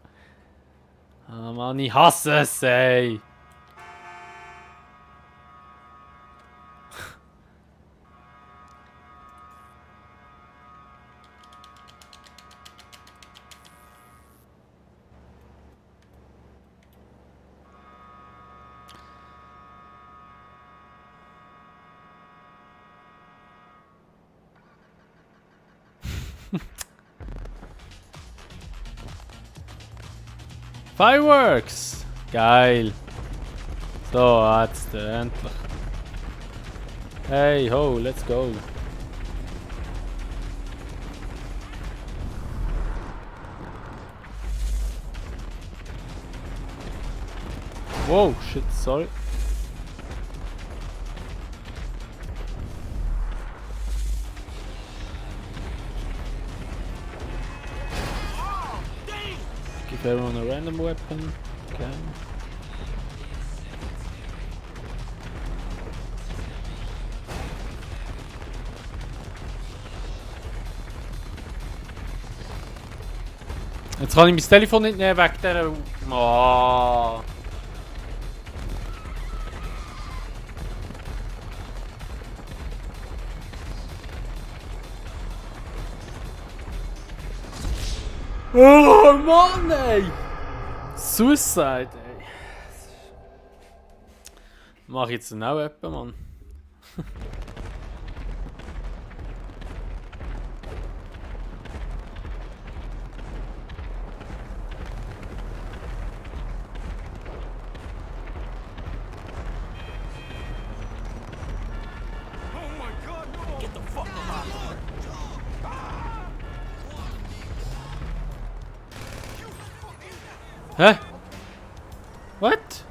Ah Mann, ich hasse es, ey. Fireworks! Geil! So, jetzt endlich. Hey ho, let's go! Wow, shit, sorry. Give everyone a random weapon. Okay. Jetzt kann ich mein Telefon nicht nehmen wegen der... Oh. Oh Mann, ey! Suicide, ey. Mach ich jetzt auch etwa, Mann. Get the fuck out of here. Hä? What?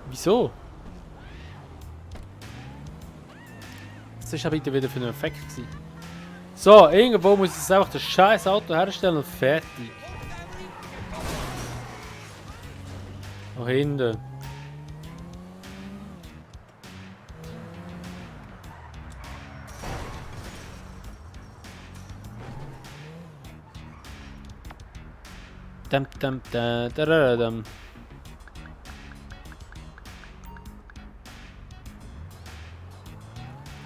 Wieso? Was ist ja bitte wieder für ein Effekt gewesen? So, irgendwo muss ich jetzt einfach das scheiß Auto herstellen und fertig. Da hinten. Dum dum da da da dum.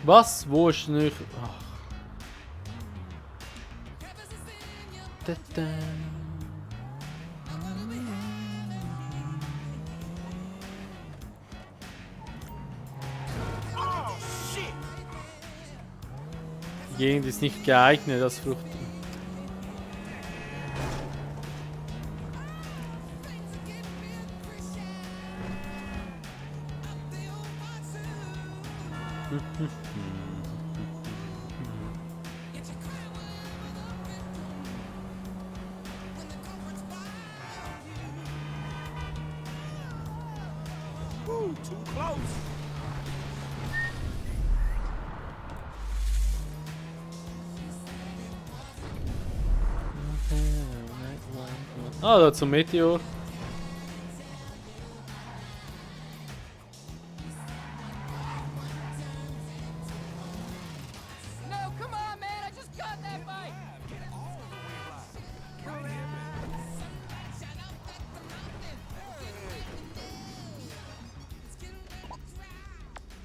Was? Wo ist nicht? Ach. Da, da. Die Gegend ist nicht geeignet als Frucht. Ooh, too close. Ah, da zum Meteor. No, come on, man! I just got that bike!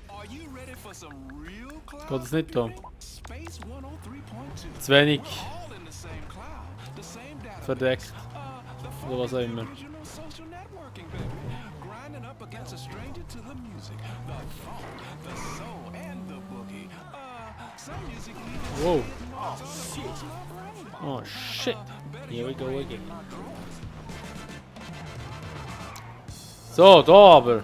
Are you ready for some real cloud? Geht es nicht da? Space Space 103.2. Zu wenig All in the same cloud, the same database. verdeckt. The Oder was auch immer. original social networking, baby. Grinding up against a stranger to the music, the funk, the soul, and the boogie. Some music leaders Wow. oh shit. Oh shit. Here we go again. So, da aber.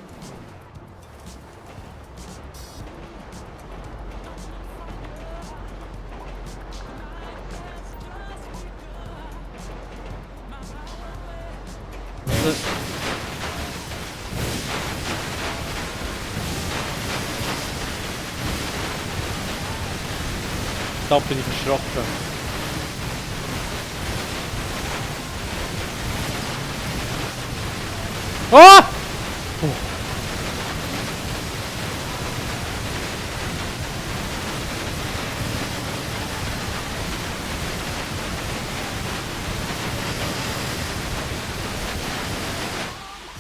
Da bin ich erschrocken. Ah! Oh.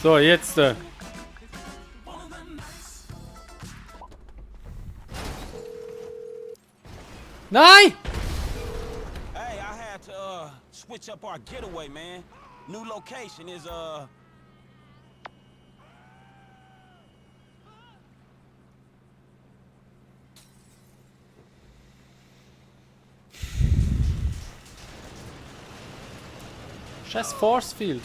So, jetzt. Nein! Hey, I had to switch up our getaway, man. New location is Scheiß Force Field.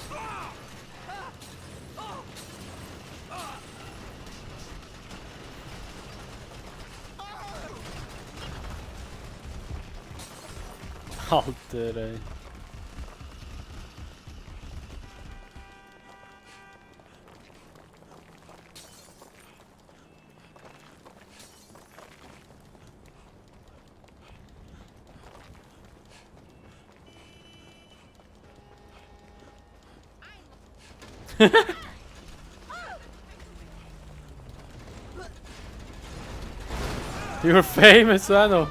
Alter, ey. You're famous, I know.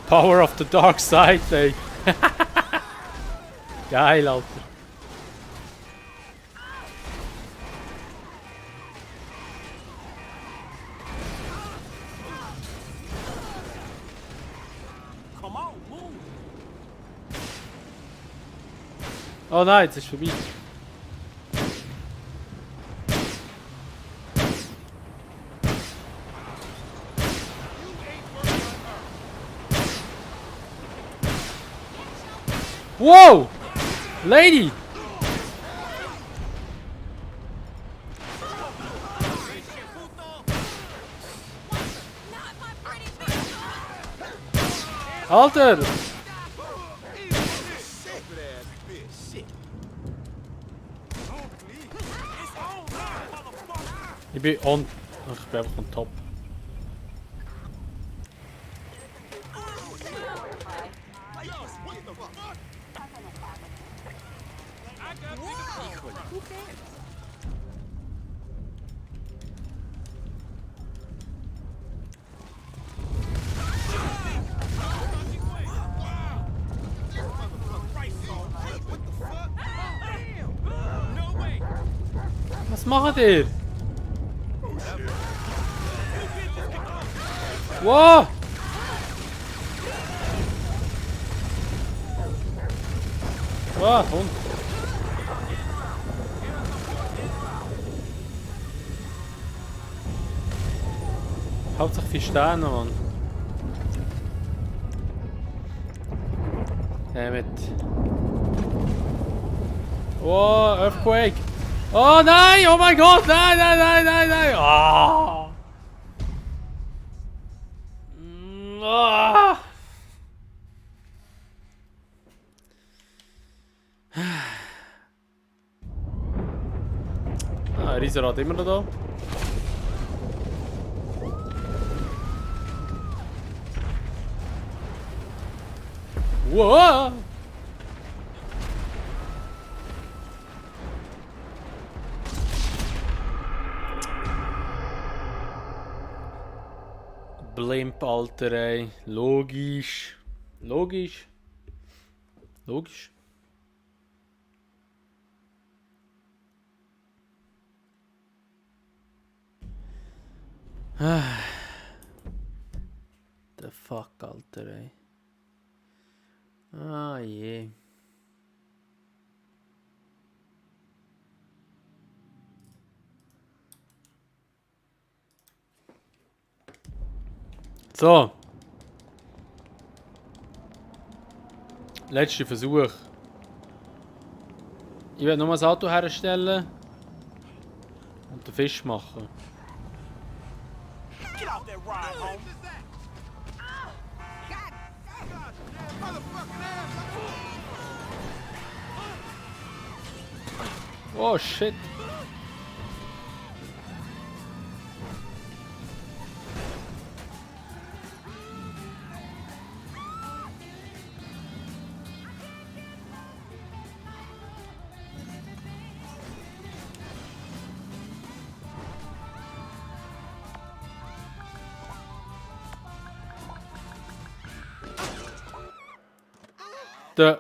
Power of the dark side, ey. Geil, Alter. come on, move. Oh nein, jetzt ist vorbei. Whoa! Lady! Alter! Ich bin on. Ach, ich bin einfach on top. Was macht ihr? Wow! Wow, Hund. Hauptsache 4 Sterne, Mann. Damit. Oh, Earthquake! Oh nein! Oh mein Gott! Nein, nein, nein, nein, nein! Oh. Oh. Ah, Riesenrad immer noch da. Wow! Blimp, Alter, ey. Logisch. Logisch. Logisch. The fuck, Alter, ey. Ah, je. So. Letzter Versuch. Ich werde nochmal das Auto herstellen und den Fisch machen. Get out that ride, homie. Oh shit. The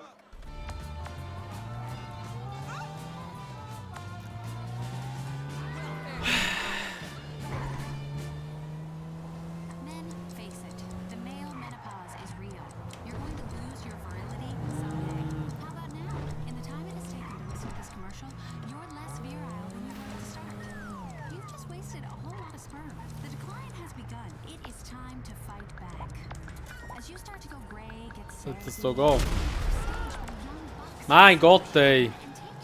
Men, face it, the male menopause is real. You're going to lose your virility someday. How about now? In the time it has taken to listen to this commercial, you're less virile than you were at the start. You've just wasted a whole lot of sperm. The decline has begun. It is time to fight back. As you start to go gray, get sad, sollte es so gehen? Mein Gott, ey.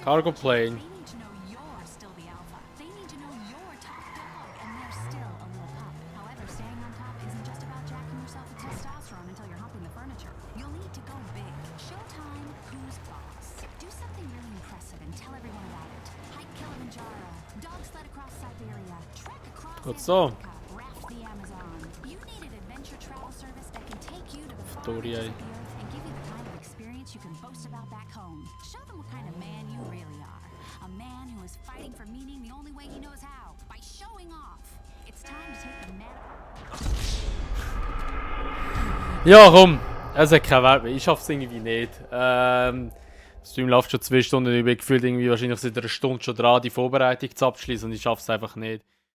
Cargo plane. They need to know you're still the alpha. They need to know you're top dog, and they're still a little pup. However, staying on top isn't just about jacking yourself with testosterone until you're humping the furniture. You'll need to go big. Showtime, who's boss? Do something really impressive and tell everyone about it. Hike Kilimanjaro, dog sled across Siberia, trek across Gut so. Antarctica, raft the Amazon. You need an adventure travel service that can take you to the far Story, reaches eh? of the earth and give you the kind of experience you can boast about back home. Show them what kind of man you really are. A man who is fighting for meaning the only way he knows how, by showing off. It's time to take the man. Ja, komm. Es hat keinen Wert mehr. Ich schaff's irgendwie nicht. Der Stream läuft schon 2 Stunden. Ich bin gefühlt irgendwie wahrscheinlich seit einer Stunde schon dran, die Vorbereitung zu abschließen. Und ich schaff's einfach nicht.